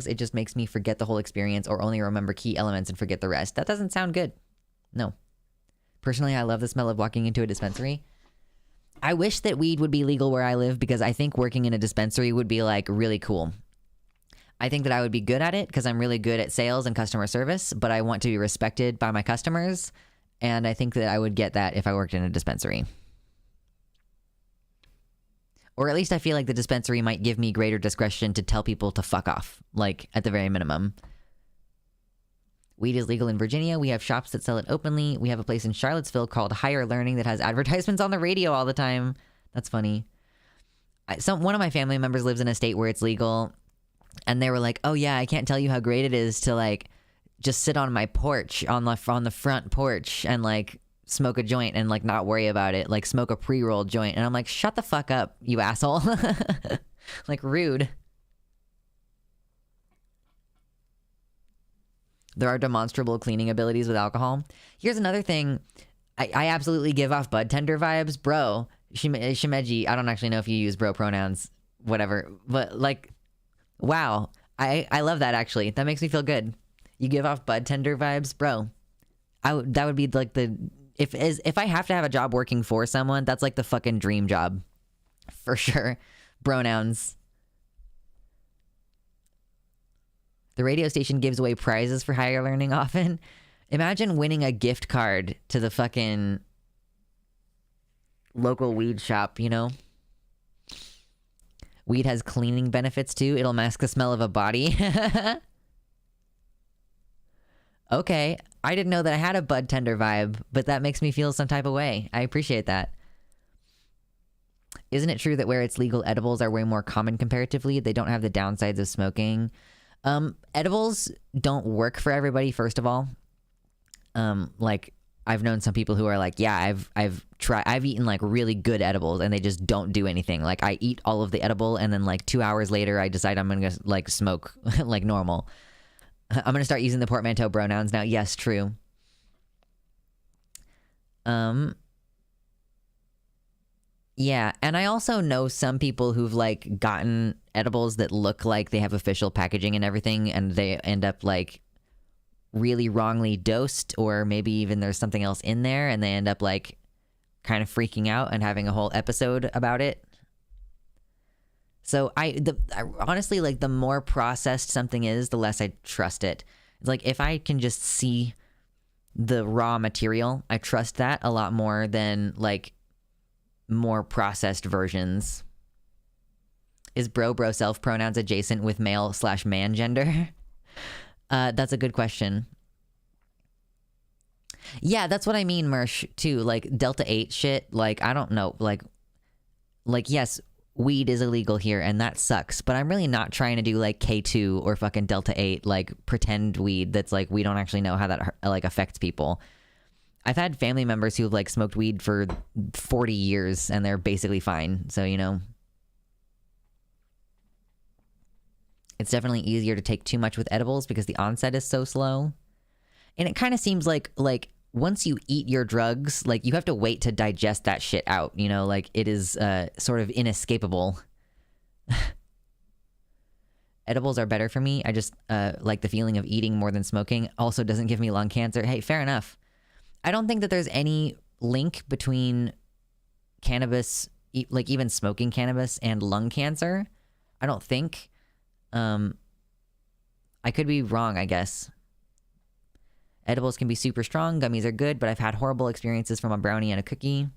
Speaker 1: It just makes me forget the whole experience or only remember key elements and forget the rest. That doesn't sound good. No. Personally, I love the smell of walking into a dispensary. I wish that weed would be legal where I live because I think working in a dispensary would be like really cool. I think that I would be good at it because I'm really good at sales and customer service, but I want to be respected by my customers. And I think that I would get that if I worked in a dispensary. Or at least I feel like the dispensary might give me greater discretion to tell people to fuck off, like at the very minimum. Weed is legal in Virginia. We have shops that sell it openly. We have a place in Charlottesville called Higher Learning that has advertisements on the radio all the time. That's funny. One of my family members lives in a state where it's legal, and they were like, "Oh yeah, I can't tell you how great it is to like just sit on my porch on the front porch and like smoke a joint and like not worry about it, like smoke a pre-rolled joint." And I'm like, "Shut the fuck up, you asshole!" Like rude. There are demonstrable cleaning abilities with alcohol. Here's another thing. I absolutely give off bud tender vibes, bro. Shimeji, I don't actually know if you use bro pronouns, whatever. But like, wow. I love that actually. That makes me feel good. You give off bud tender vibes, bro. That would be like if I have to have a job working for someone, that's like the fucking dream job. For sure. Pronouns. The radio station gives away prizes for higher learning often. Imagine winning a gift card to the fucking local weed shop, you know? Weed has cleaning benefits too. It'll mask the smell of a body. Okay, I didn't know that I had a bud tender vibe, but that makes me feel some type of way. I appreciate that. Isn't it true that where it's legal, edibles are way more common comparatively? They don't have the downsides of smoking. Edibles don't work for everybody, first of all. Like I've known some people who are like, yeah, I've eaten like really good edibles and they just don't do anything. Like I eat all of the edible and then like 2 hours later I decide I'm gonna like smoke like normal. I'm gonna start using the portmanteau pronouns now. Yes, true. Yeah, and I also know some people who've like gotten edibles that look like they have official packaging and everything, and they end up like really wrongly dosed, or maybe even there's something else in there and they end up like kind of freaking out and having a whole episode about it. So I honestly, like, the more processed something is, the less I trust it. It's like if I can just see the raw material, I trust that a lot more than like more processed versions. Is bro self pronouns adjacent with male/man gender? That's a good question. Yeah, that's what I mean, Mersh, too. Like Delta 8 shit, like I don't know, like yes, weed is illegal here and that sucks, but I'm really not trying to do like K2 or fucking Delta 8, like pretend weed that's like we don't actually know how that like affects people. I've had family members who've like smoked weed for 40 years and they're basically fine. So, you know, it's definitely easier to take too much with edibles because the onset is so slow. And it kind of seems like once you eat your drugs, like you have to wait to digest that shit out, you know, like it is sort of inescapable. Edibles are better for me. I just like the feeling of eating more than smoking. Also doesn't give me lung cancer. Hey, fair enough. I don't think that there's any link between cannabis, like even smoking cannabis, and lung cancer. I don't think. I could be wrong, I guess. Edibles can be super strong. Gummies are good, but I've had horrible experiences from a brownie and a cookie.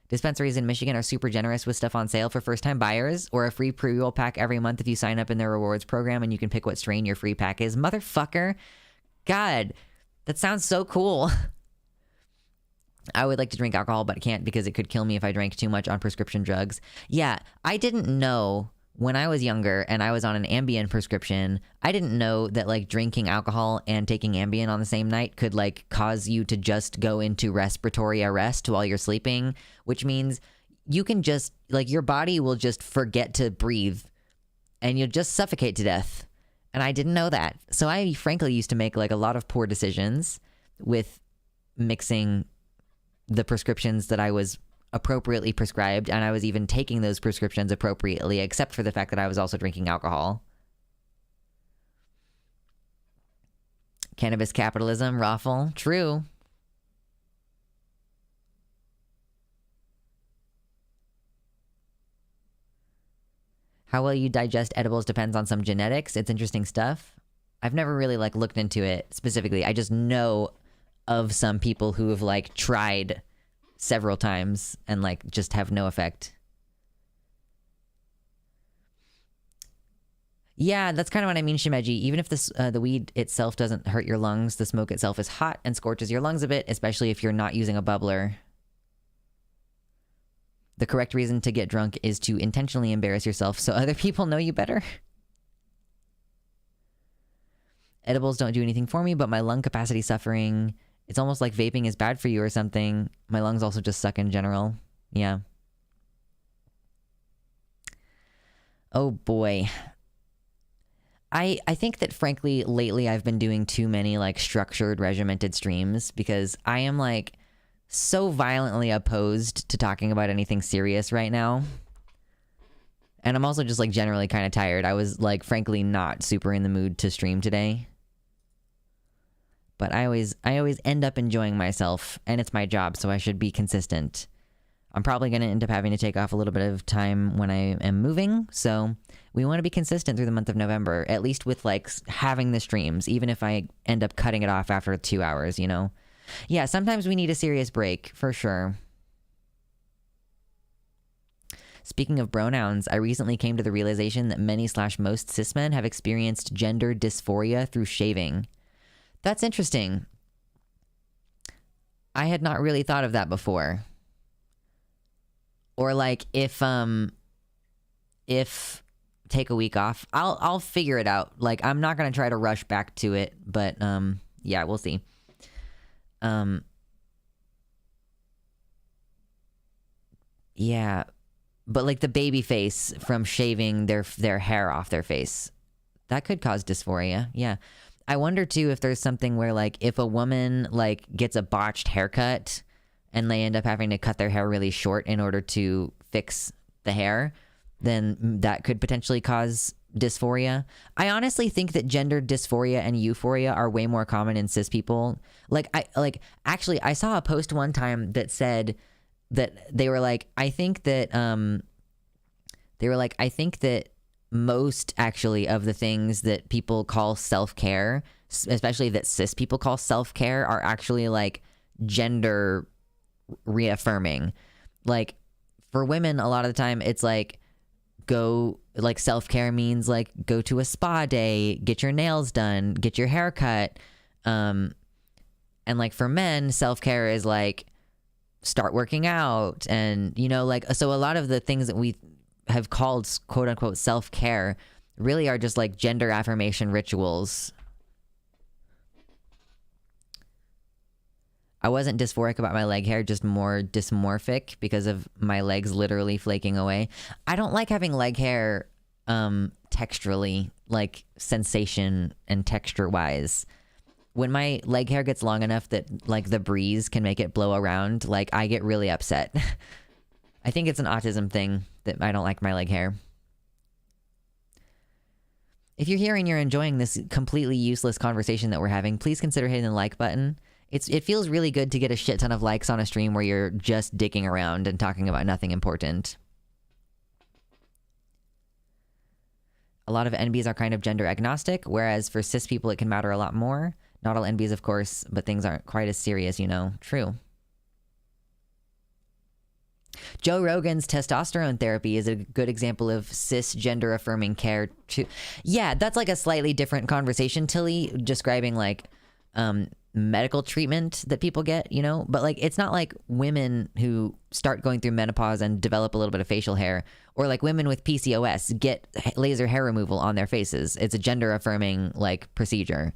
Speaker 1: Dispensaries in Michigan are super generous with stuff on sale for first-time buyers, or a free pre-roll pack every month if you sign up in their rewards program, and you can pick what strain your free pack is. Motherfucker. God, that sounds so cool. I would like to drink alcohol, but can't because it could kill me if I drank too much on prescription drugs. Yeah, I didn't know when I was younger and I was on an Ambien prescription, I didn't know that like drinking alcohol and taking Ambien on the same night could like cause you to just go into respiratory arrest while you're sleeping, which means you can just like your body will just forget to breathe and you'll just suffocate to death. And I didn't know that. So I frankly used to make like a lot of poor decisions with mixing the prescriptions that I was appropriately prescribed, and I was even taking those prescriptions appropriately, except for the fact that I was also drinking alcohol. Cannabis capitalism, Raffle. True. How well you digest edibles depends on some genetics. It's interesting stuff. I've never really like looked into it specifically. I just know of some people who have like tried several times and like just have no effect. Yeah, that's kind of what I mean, Shimeji. Even if the weed itself doesn't hurt your lungs, the smoke itself is hot and scorches your lungs a bit, especially if you're not using a bubbler. The correct reason to get drunk is to intentionally embarrass yourself so other people know you better. Edibles don't do anything for me, but my lung capacity suffering. It's almost like vaping is bad for you or something. My lungs also just suck in general. Yeah. Oh boy. I think that frankly lately I've been doing too many like structured regimented streams because I am like so violently opposed to talking about anything serious right now. And I'm also just like generally kind of tired. I was like frankly not super in the mood to stream today. But I always end up enjoying myself, and it's my job, so I should be consistent. I'm probably going to end up having to take off a little bit of time when I am moving, so we want to be consistent through the month of November, at least with like having the streams, even if I end up cutting it off after 2 hours, you know? Yeah, sometimes we need a serious break, for sure. Speaking of pronouns, I recently came to the realization that many/most cis men have experienced gender dysphoria through shaving. That's interesting. I had not really thought of that before. Or like if take a week off, I'll figure it out. Like I'm not gonna try to rush back to it, but yeah, we'll see. Yeah, but like the baby face from shaving their hair off their face, that could cause dysphoria. Yeah. I wonder too if there's something where like if a woman like gets a botched haircut and they end up having to cut their hair really short in order to fix the hair, then that could potentially cause dysphoria. I honestly think that gender dysphoria and euphoria are way more common in cis people. Actually I saw a post one time that said that they were like, I think that most actually of the things that people call self-care, especially that cis people call self-care, are actually like gender reaffirming. Like for women, a lot of the time it's like self-care means like go to a spa day, get your nails done, get your hair cut. And like for men, self-care is like start working out, and you know, like, so a lot of the things that we have called quote unquote self-care really are just like gender affirmation rituals. I wasn't dysphoric about my leg hair, just more dysmorphic because of my legs literally flaking away. I don't like having leg hair texturally, like sensation and texture wise. When my leg hair gets long enough that like the breeze can make it blow around, like I get really upset. I think it's an autism thing that I don't like my leg hair. If you're here and you're enjoying this completely useless conversation that we're having, please consider hitting the like button. It feels really good to get a shit ton of likes on a stream where you're just dicking around and talking about nothing important. A lot of NBs are kind of gender agnostic, whereas for cis people it can matter a lot more. Not all NBs, of course, but things aren't quite as serious, you know. True. Joe Rogan's testosterone therapy is a good example of cisgender affirming care too. Yeah, that's like a slightly different conversation, Tilly, describing like medical treatment that people get, you know? But like it's not like women who start going through menopause and develop a little bit of facial hair, or like women with PCOS get laser hair removal on their faces. It's a gender affirming like procedure.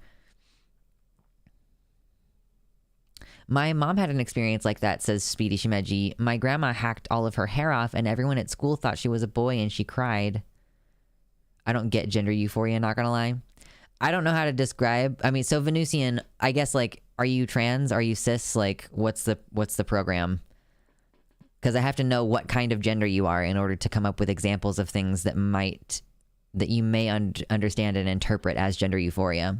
Speaker 1: My mom had an experience like that, says Speedy Shimeji. My grandma hacked all of her hair off and everyone at school thought she was a boy and she cried. I don't get gender euphoria, not gonna lie. I don't know how to describe. I mean, so Venusian, I guess, like, are you trans? Are you cis? Like, what's the program? Because I have to know what kind of gender you are in order to come up with examples of things that you may understand and interpret as gender euphoria.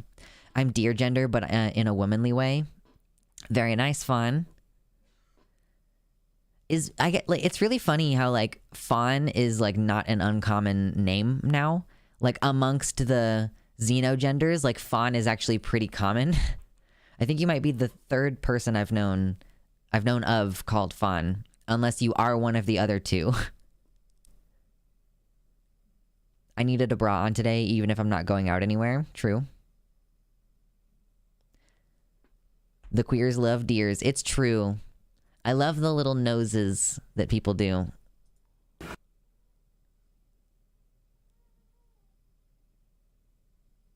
Speaker 1: I'm dear gender, but in a womanly way. Very nice, Fawn. It's really funny how like Fawn is like not an uncommon name now. Like amongst the xenogenders, like Fawn is actually pretty common. I think you might be the third person I've known of called Fawn, unless you are one of the other two. I needed a bra on today, even if I'm not going out anywhere. True. The queers love deers. It's true. I love the little noses that people do.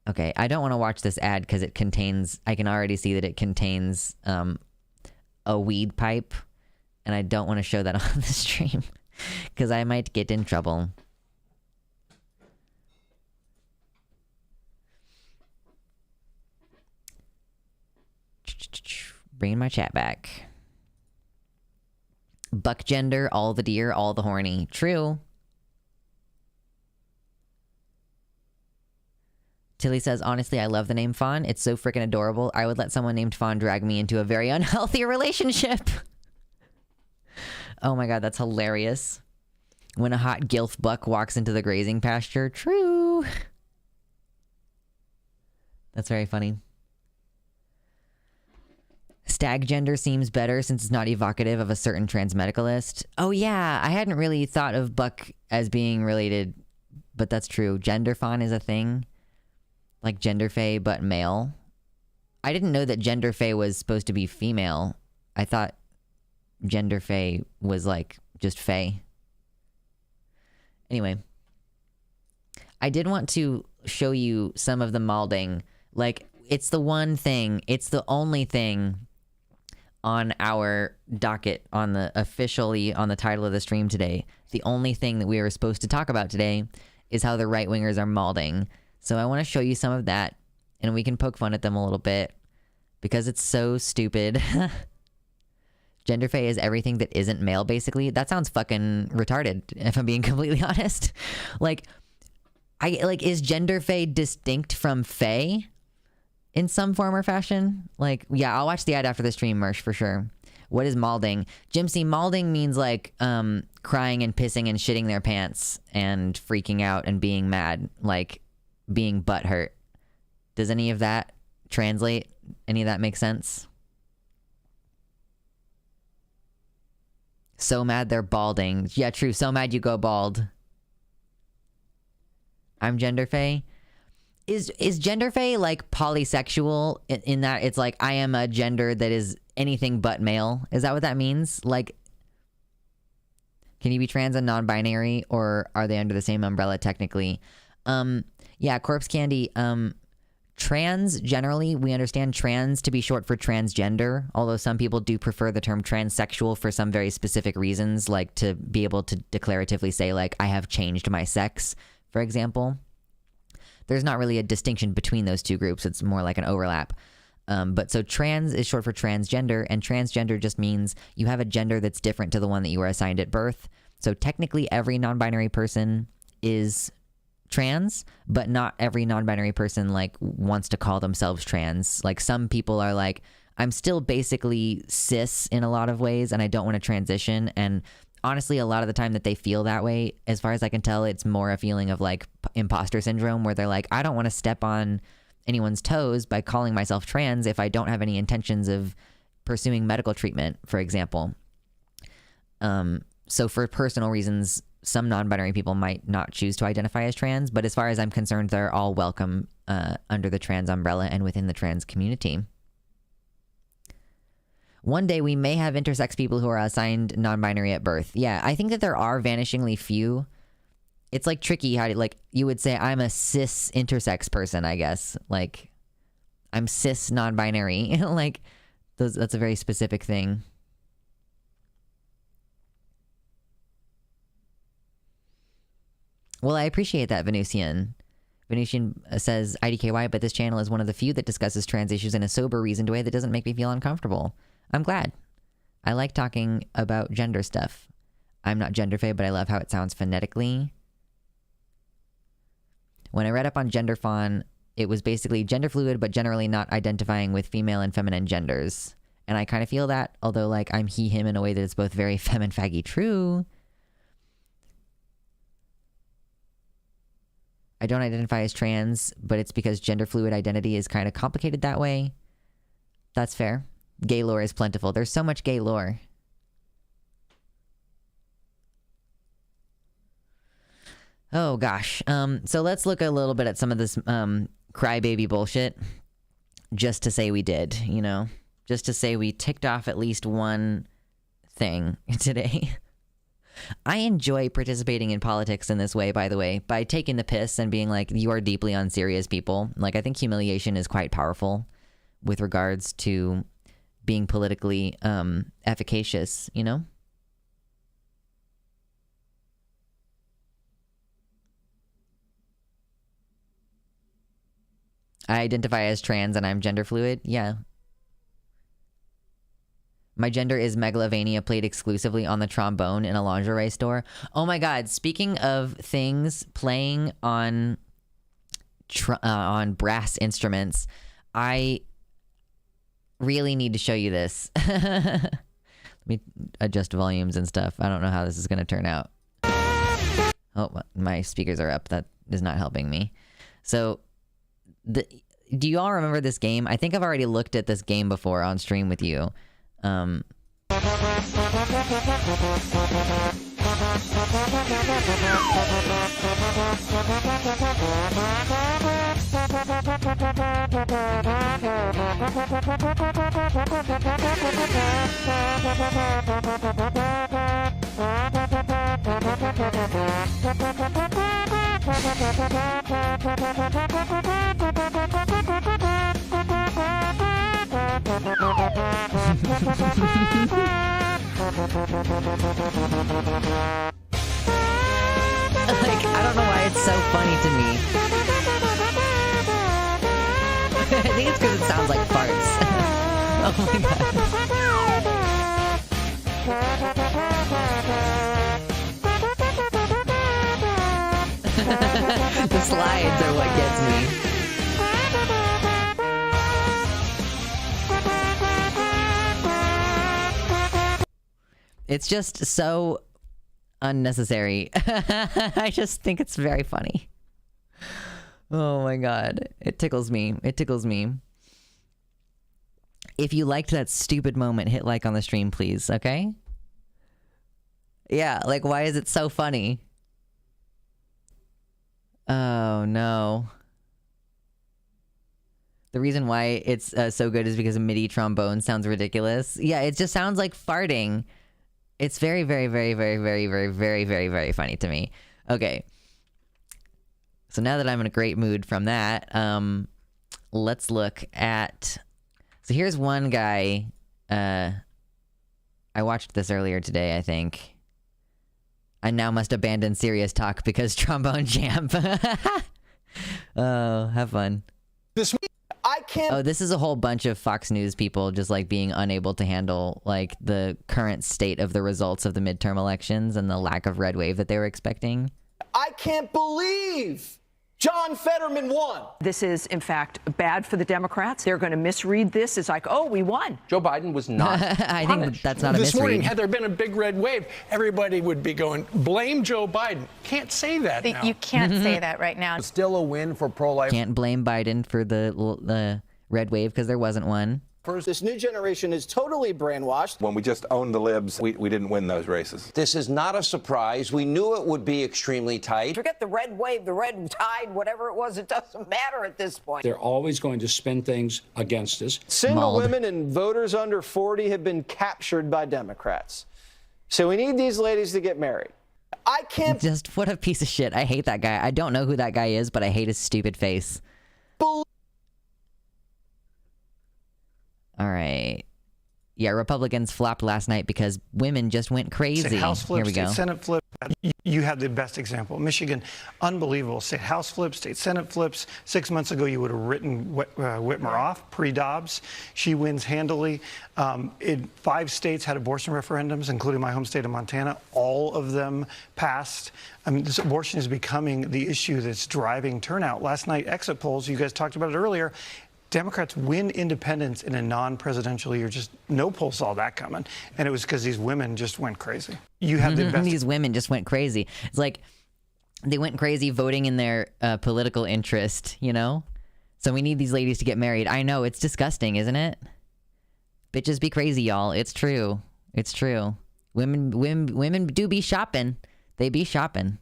Speaker 1: Okay, I don't want to watch this ad because it contains, I can already see that it contains a weed pipe, and I don't want to show that on the stream because I might get in trouble. Bringing my chat back. Buck gender, all the deer, all the horny. True. Tilly says, honestly, I love the name Fawn. It's so freaking adorable. I would let someone named Fawn drag me into a very unhealthy relationship. Oh my god, that's hilarious. When a hot gilf buck walks into the grazing pasture. True. That's very funny. Stag gender seems better since it's not evocative of a certain transmedicalist. Oh yeah, I hadn't really thought of buck as being related, but that's true. Gender fawn is a thing. Like gender fae, but male. I didn't know that gender fae was supposed to be female. I thought gender fae was like just fae. Anyway. I did want to show you some of the malding. Like, it's the one thing, it's the only thing on our docket, on the officially on the title of the stream today. The only thing that we were supposed to talk about today is how the right-wingers are malding. So I want to show you some of that, and we can poke fun at them a little bit, because it's so stupid. Gender fae is everything that isn't male, basically. That sounds fucking retarded, if I'm being completely honest. Like, is gender fae distinct from fae in some form or fashion? Like, yeah, I'll watch the ad after the stream, Mersh, for sure. What is malding? Jimsy, malding means like crying and pissing and shitting their pants and freaking out and being mad, like being butthurt. Does any of that translate? Any of that make sense? So mad they're balding. Yeah, true. So mad you go bald. I'm gender fae. Is gender fae like polysexual in that it's like I am a gender that is anything but male? Is that what that means? Like, can you be trans and non-binary, or are they under the same umbrella technically? Yeah, Corpse Candy. Trans, generally, we understand trans to be short for transgender, although some people do prefer the term transsexual for some very specific reasons, like to be able to declaratively say, like, I have changed my sex, for example. There's not really a distinction between those two groups. It's more like an overlap. But so trans is short for transgender, and transgender just means you have a gender that's different to the one that you were assigned at birth. So technically every non-binary person is trans, but not every non-binary person like wants to call themselves trans. Like some people are like, I'm still basically cis in a lot of ways and I don't want to transition. And honestly, a lot of the time that they feel that way, as far as I can tell, it's more a feeling of like imposter syndrome, where they're like, I don't want to step on anyone's toes by calling myself trans if I don't have any intentions of pursuing medical treatment, for example. So for personal reasons, some non-binary people might not choose to identify as trans, but as far as I'm concerned, they're all welcome under the trans umbrella and within the trans community. One day we may have intersex people who are assigned non-binary at birth. Yeah, I think that there are vanishingly few. It's like tricky how to, like, you would say I'm a cis intersex person, I guess. Like, I'm cis non-binary. Like, that's a very specific thing. Well, I appreciate that, Venusian. Venusian says, IDKY, but this channel is one of the few that discusses trans issues in a sober, reasoned way that doesn't make me feel uncomfortable. I'm glad. I like talking about gender stuff. I'm not gender fae, but I love how it sounds phonetically. When I read up on gender fawn, it was basically gender fluid, but generally not identifying with female and feminine genders. And I kind of feel that, although like I'm he, him in a way that is both very femme and faggy true. I don't identify as trans, but it's because gender fluid identity is kind of complicated that way. That's fair. Gay lore is plentiful. There's so much gay lore. Oh gosh. So let's look a little bit at some of this crybaby bullshit. Just to say we did, you know? Just to say we ticked off at least one thing today. I enjoy participating in politics in this way, by the way, by taking the piss and being like, you are deeply unserious people. Like, I think humiliation is quite powerful with regards to being politically efficacious, you know? I identify as trans and I'm gender fluid. Yeah. My gender is Megalovania, played exclusively on the trombone in a lingerie store. Oh my god, speaking of things playing on brass instruments, I really need to show you this. Let me adjust volumes and stuff. I don't know how this is going to turn out. Oh, my speakers are up. That is not helping me. So, do you all remember this game? I think I've already looked at this game before on stream with you. Like, I don't know why it's so funny to me. I think it's because it sounds like farts. Oh my god. The slides are what gets me. It's just so unnecessary. I just think it's very funny. Oh my god. It tickles me. It tickles me. If you liked that stupid moment, hit like on the stream, please, okay? Yeah, like, why is it so funny? Oh, no. The reason why it's so good is because a MIDI trombone sounds ridiculous. Yeah, it just sounds like farting. It's very, very, very, very, very, very, very, very, very funny to me. Okay. So now that I'm in a great mood from that, let's look at... So here's one guy. I watched this earlier today, I think. I now must abandon serious talk because trombone jam. Oh, have fun.
Speaker 2: This week, I can't.
Speaker 1: Oh, this is a whole bunch of Fox News people just like being unable to handle like the current state of the results of the midterm elections and the lack of red wave that they were expecting.
Speaker 2: I can't believe John Fetterman won.
Speaker 3: This is, in fact, bad for the Democrats. They're going to misread this as like, oh, we won.
Speaker 4: Joe Biden was not
Speaker 1: I think that's not a misread.
Speaker 5: This morning, had there been a big red wave, everybody would be going, blame Joe Biden. Can't say that now.
Speaker 6: You can't say that right now.
Speaker 4: still a win for pro-life.
Speaker 1: Can't blame Biden for the red wave because there wasn't one.
Speaker 2: First, this new generation is totally brainwashed.
Speaker 7: When we just owned the libs, we didn't win those races.
Speaker 8: This is not a surprise. We knew it would be extremely tight.
Speaker 3: Forget the red wave, the red tide, whatever it was. It doesn't matter at this point.
Speaker 5: They're always going to spin things against us.
Speaker 2: Single
Speaker 1: Mauled.
Speaker 2: women and voters under 40 have been captured by Democrats. So we need these ladies to get married. I can't
Speaker 1: Just what a piece of shit. I hate that guy. I don't know who that guy is, but I hate his stupid face.
Speaker 2: believe.
Speaker 1: All right. Yeah, Republicans flopped last night because women just went crazy.
Speaker 9: State House flip,
Speaker 1: Here we
Speaker 9: state
Speaker 1: go.
Speaker 9: Senate flip. You have the best example. Michigan, unbelievable. State House flips, state Senate flips. 6 months ago, you would have written Whitmer off, pre-Dobbs. She wins handily. 5 states had abortion referendums, including my home state of Montana. All of them passed. I mean, this abortion is becoming the issue that's driving turnout. Last night, exit polls, you guys talked about it earlier, Democrats win independents in a non-presidential year. Just no poll saw that coming. And it was because these women just went crazy. You have the best.
Speaker 1: These women just went crazy. It's like they went crazy voting in their political interest, you know? So we need these ladies to get married. I know, it's disgusting, isn't it? Bitches be crazy, y'all. It's true. It's true. Women do be shopping. They be shopping.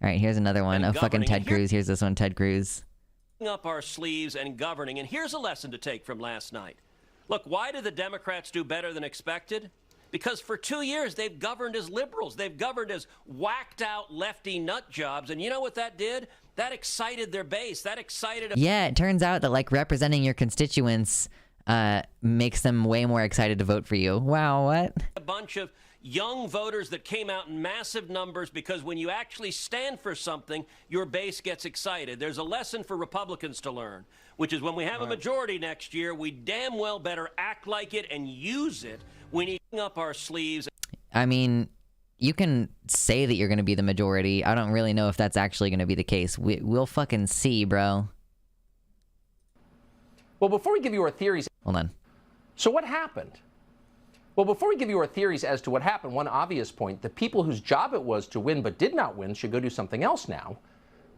Speaker 1: All right, here's another one of fucking Ted Cruz. Here's this one, Ted Cruz.
Speaker 10: Up our sleeves and governing. And here's a lesson to take from last night. Look, why did the Democrats do better than expected? because for 2 years they've governed as liberals. They've governed as whacked out lefty nut jobs. And you know what that did? That excited their base. That excited...
Speaker 1: Yeah, it turns out that like representing your constituents makes them way more excited to vote for you. Wow, what?
Speaker 10: A bunch of young voters that came out in massive numbers, because when you actually stand for something, your base gets excited. There's a lesson for Republicans to learn, which is when we have a majority next year, we damn well better act like it and use it. We need to up our sleeves.
Speaker 1: I mean, you can say that you're going to be the majority. I don't really know if that's actually going to be the case. We'll fucking see, bro.
Speaker 4: Well, before we give you our theories...
Speaker 1: Hold on.
Speaker 4: So what happened? Well, before we give you our theories as to what happened, one obvious point, the people whose job it was to win but did not win should go do something else now.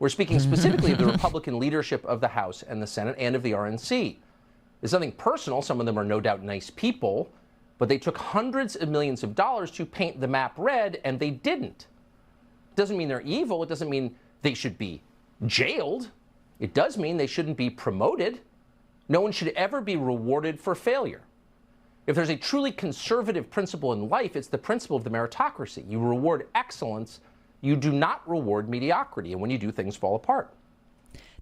Speaker 4: We're speaking specifically of the Republican leadership of the House and the Senate and of the RNC. It's nothing personal. Some of them are no doubt nice people, but they took hundreds of millions of dollars to paint the map red, and they didn't. It doesn't mean they're evil. It doesn't mean they should be jailed. It does mean they shouldn't be promoted. No one should ever be rewarded for failure. If there's a truly conservative principle in life, it's the principle of the meritocracy. You reward excellence. You do not reward mediocrity. And when you do, things fall apart.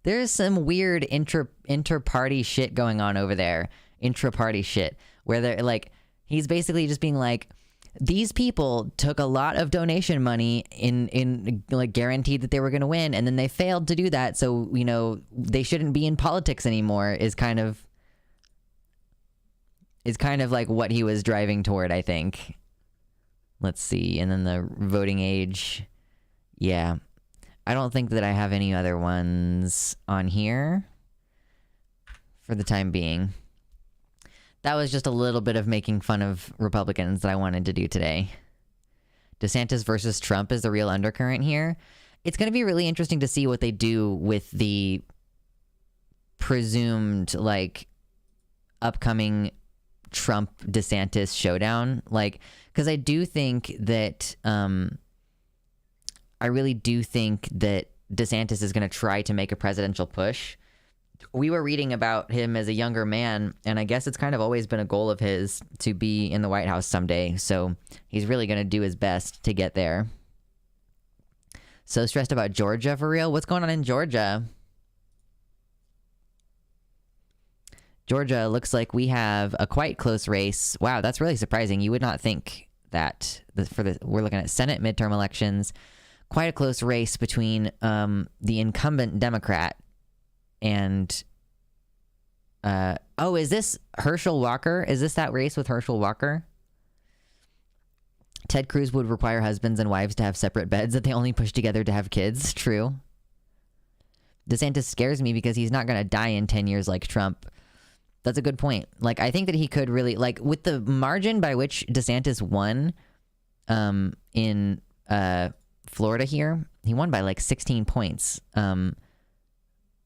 Speaker 1: There's some weird inter-party shit going on over there. Intra-party shit. Where they're like, he's basically just being like, these people took a lot of donation money in like guaranteed that they were going to win, and then they failed to do that. So, you know, they shouldn't be in politics anymore is kind of like what he was driving toward, I think. Let's see. And then the voting age. Yeah. I don't think that I have any other ones on here for the time being. That was just a little bit of making fun of Republicans that I wanted to do today. DeSantis versus Trump is the real undercurrent here. It's going to be really interesting to see what they do with the presumed, like, upcoming Trump-DeSantis showdown. Like, because I do think that, I really do think that DeSantis is going to try to make a presidential push. We were reading about him as a younger man, and I guess it's kind of always been a goal of his to be in the White House someday. So he's really going to do his best to get there. So stressed about Georgia for real? What's going on in Georgia? Georgia looks like we have a quite close race. Wow, that's really surprising. You would not think that. We're looking at Senate midterm elections. Quite a close race between the incumbent Democrat and is this Herschel Walker? Is this that race with Herschel Walker? Ted Cruz would require husbands and wives to have separate beds that they only push together to have kids. True. DeSantis scares me because he's not going to die in 10 years like Trump. That's a good point. Like, I think that he could really, like, with the margin by which DeSantis won in Florida here, he won by like 16 points.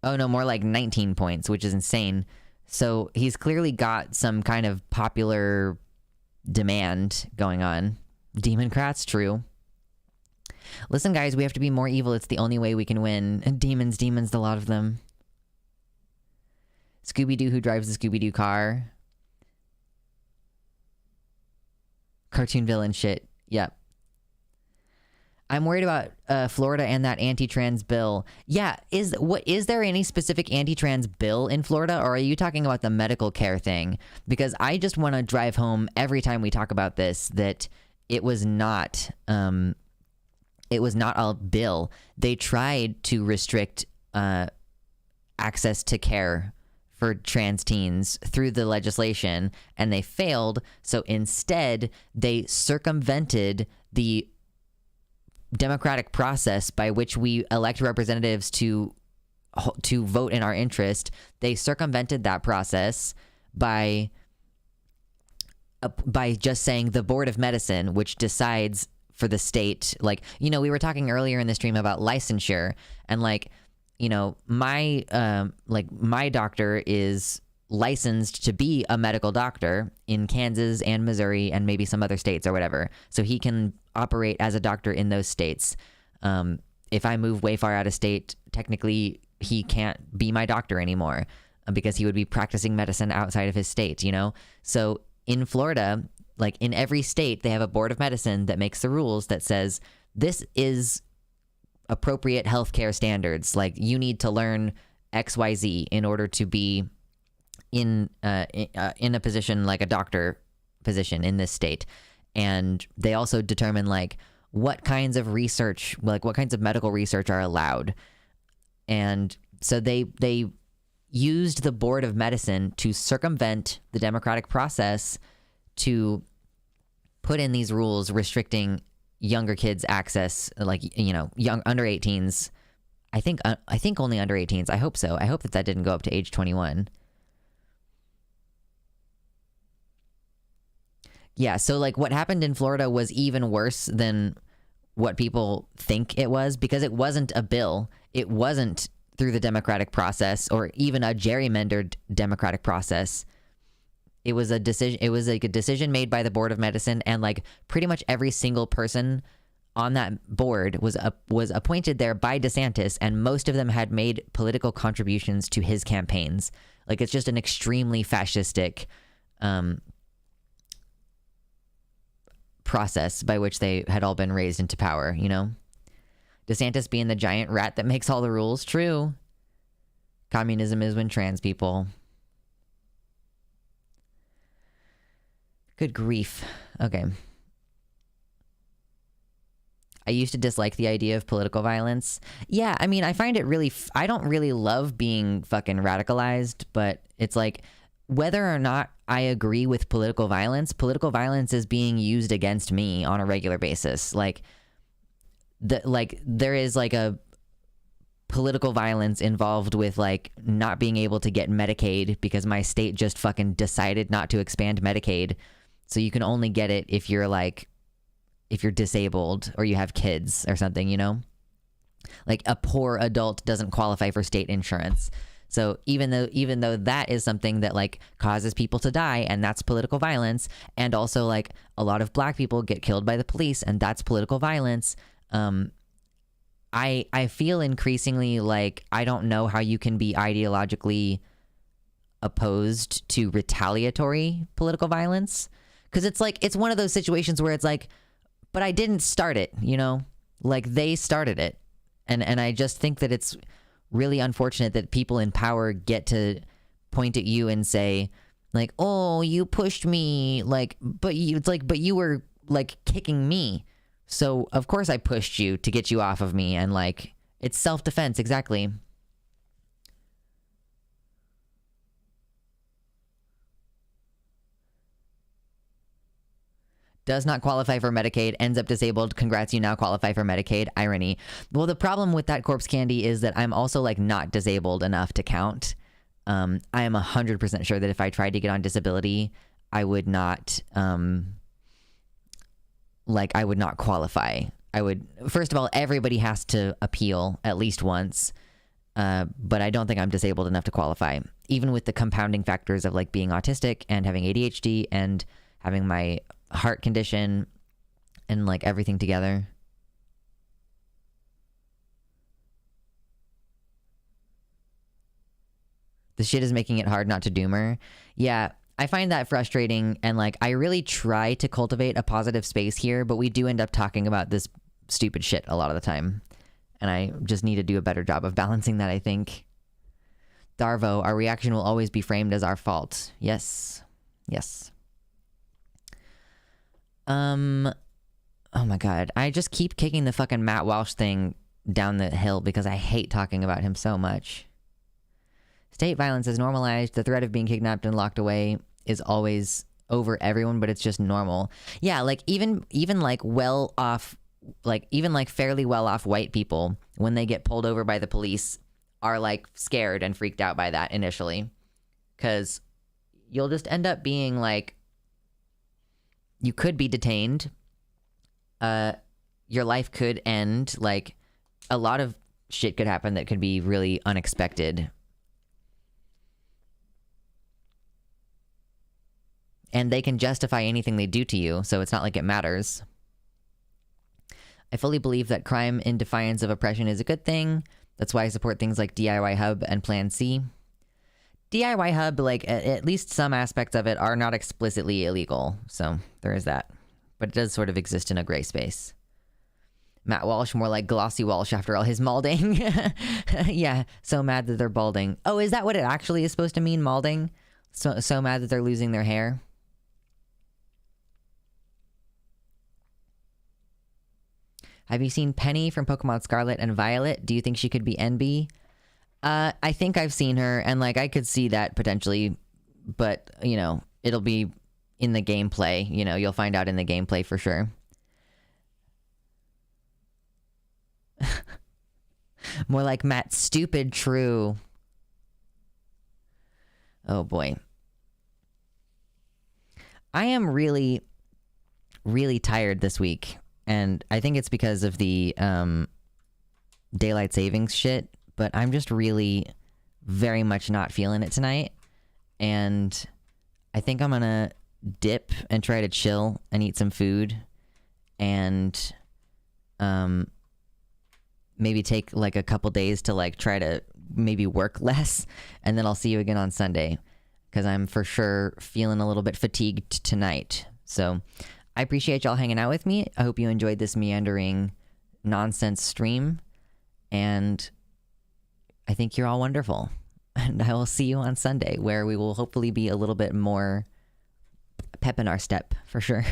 Speaker 1: Oh, no, more like 19 points, which is insane. So he's clearly got some kind of popular demand going on. Democrats, true. Listen, guys, we have to be more evil. It's the only way we can win. Demons, a lot of them. Scooby-Doo, who drives the Scooby-Doo car. Cartoon villain shit. Yep. I'm worried about Florida and that anti-trans bill. Yeah, is there any specific anti-trans bill in Florida, or are you talking about the medical care thing? Because I just want to drive home every time we talk about this that it was not a bill. They tried to restrict access to care for trans teens through the legislation, and they failed. So instead, they circumvented the democratic process by which we elect representatives to vote in our interest. They circumvented that process by just saying the Board of Medicine, which decides for the state. Like, you know, we were talking earlier in the stream about licensure, and like, you know, my doctor is licensed to be a medical doctor in Kansas and Missouri and maybe some other states or whatever. So he can operate as a doctor in those states. If I move way far out of state, technically he can't be my doctor anymore because he would be practicing medicine outside of his state, you know? So in Florida, like in every state, they have a board of medicine that makes the rules that says this is appropriate healthcare standards. Like you need to learn XYZ in order to be in a position like a doctor position in this state. And they also determine like what kinds of research, like what kinds of medical research are allowed. And so they used the board of medicine to circumvent the democratic process to put in these rules restricting younger kids' access, like, you know, young under 18s. I think only under 18s. I hope so. I hope that didn't go up to age 21. Yeah, so like what happened in Florida was even worse than what people think it was, because it wasn't a bill. It wasn't through the democratic process or even a gerrymandered democratic process. It was a decision. It was like a decision made by the Board of Medicine, and like pretty much every single person on that board was appointed there by DeSantis, and most of them had made political contributions to his campaigns. Like it's just an extremely fascistic process by which they had all been raised into power, you know? DeSantis being the giant rat that makes all the rules. True. Communism is when trans people. Good grief. Okay. I used to dislike the idea of political violence. Yeah, I mean, I find it really... I don't really love being fucking radicalized, but it's like, whether or not I agree with political violence is being used against me on a regular basis. Like, there is like a political violence involved with like not being able to get Medicaid because my state just fucking decided not to expand Medicaid. So you can only get it if you're disabled or you have kids or something, you know? Like a poor adult doesn't qualify for state insurance. So even though that is something that like causes people to die, and that's political violence, and also like a lot of black people get killed by the police, and that's political violence, I feel increasingly like I don't know how you can be ideologically opposed to retaliatory political violence, because it's like it's one of those situations where it's like, but I didn't start it, you know, like they started it, and I just think that it's really unfortunate that people in power get to point at you and say like, oh, you pushed me, like, but you were like kicking me, so of course I pushed you to get you off of me, and like it's self-defense. Exactly. Does not qualify for Medicaid, ends up disabled. Congrats, you now qualify for Medicaid. Irony. Well, the problem with that corpse candy is that I'm also like not disabled enough to count. I am 100% sure that if I tried to get on disability, I would not, I would not qualify. First of all, everybody has to appeal at least once. But I don't think I'm disabled enough to qualify, even with the compounding factors of like being autistic and having ADHD and having my heart condition and like everything together. The shit is making it hard not to doomer. Yeah, I find that frustrating, and like I really try to cultivate a positive space here, but we do end up talking about this stupid shit a lot of the time, and I just need to do a better job of balancing that, I think. Darvo, our reaction will always be framed as our fault. Yes. Yes. Oh my god, I just keep kicking the fucking Matt Walsh thing down the hill because I hate talking about him so much. State violence is normalized. The threat of being kidnapped and locked away is always over everyone, but it's just normal. Yeah, like even like well off, like even like fairly well off white people, when they get pulled over by the police, are like scared and freaked out by that initially, because you'll just end up being like, you could be detained. Your life could end. Like, a lot of shit could happen that could be really unexpected. And they can justify anything they do to you, so it's not like it matters. I fully believe that crime in defiance of oppression is a good thing. That's why I support things like DIY Hub and Plan C. DIY Hub, like at least some aspects of it are not explicitly illegal, so there is that. But it does sort of exist in a gray space. Matt Walsh, more like Glossy Walsh after all his malding. Yeah, so mad that they're balding. Oh, is that what it actually is supposed to mean, malding? So mad that they're losing their hair? Have you seen Penny from Pokemon Scarlet and Violet? Do you think she could be NB? I think I've seen her, and like I could see that potentially, but you know, it'll be in the gameplay. You know, you'll find out in the gameplay for sure. More like Matt Stupid True. Oh boy. I am really, really tired this week, and I think it's because of the daylight savings shit. But I'm just really very much not feeling it tonight. And I think I'm going to dip and try to chill and eat some food. And maybe take like a couple days to like try to maybe work less. And then I'll see you again on Sunday. Because I'm for sure feeling a little bit fatigued tonight. So I appreciate y'all hanging out with me. I hope you enjoyed this meandering nonsense stream. And I think you're all wonderful. And I will see you on Sunday, where we will hopefully be a little bit more pep in our step, for sure.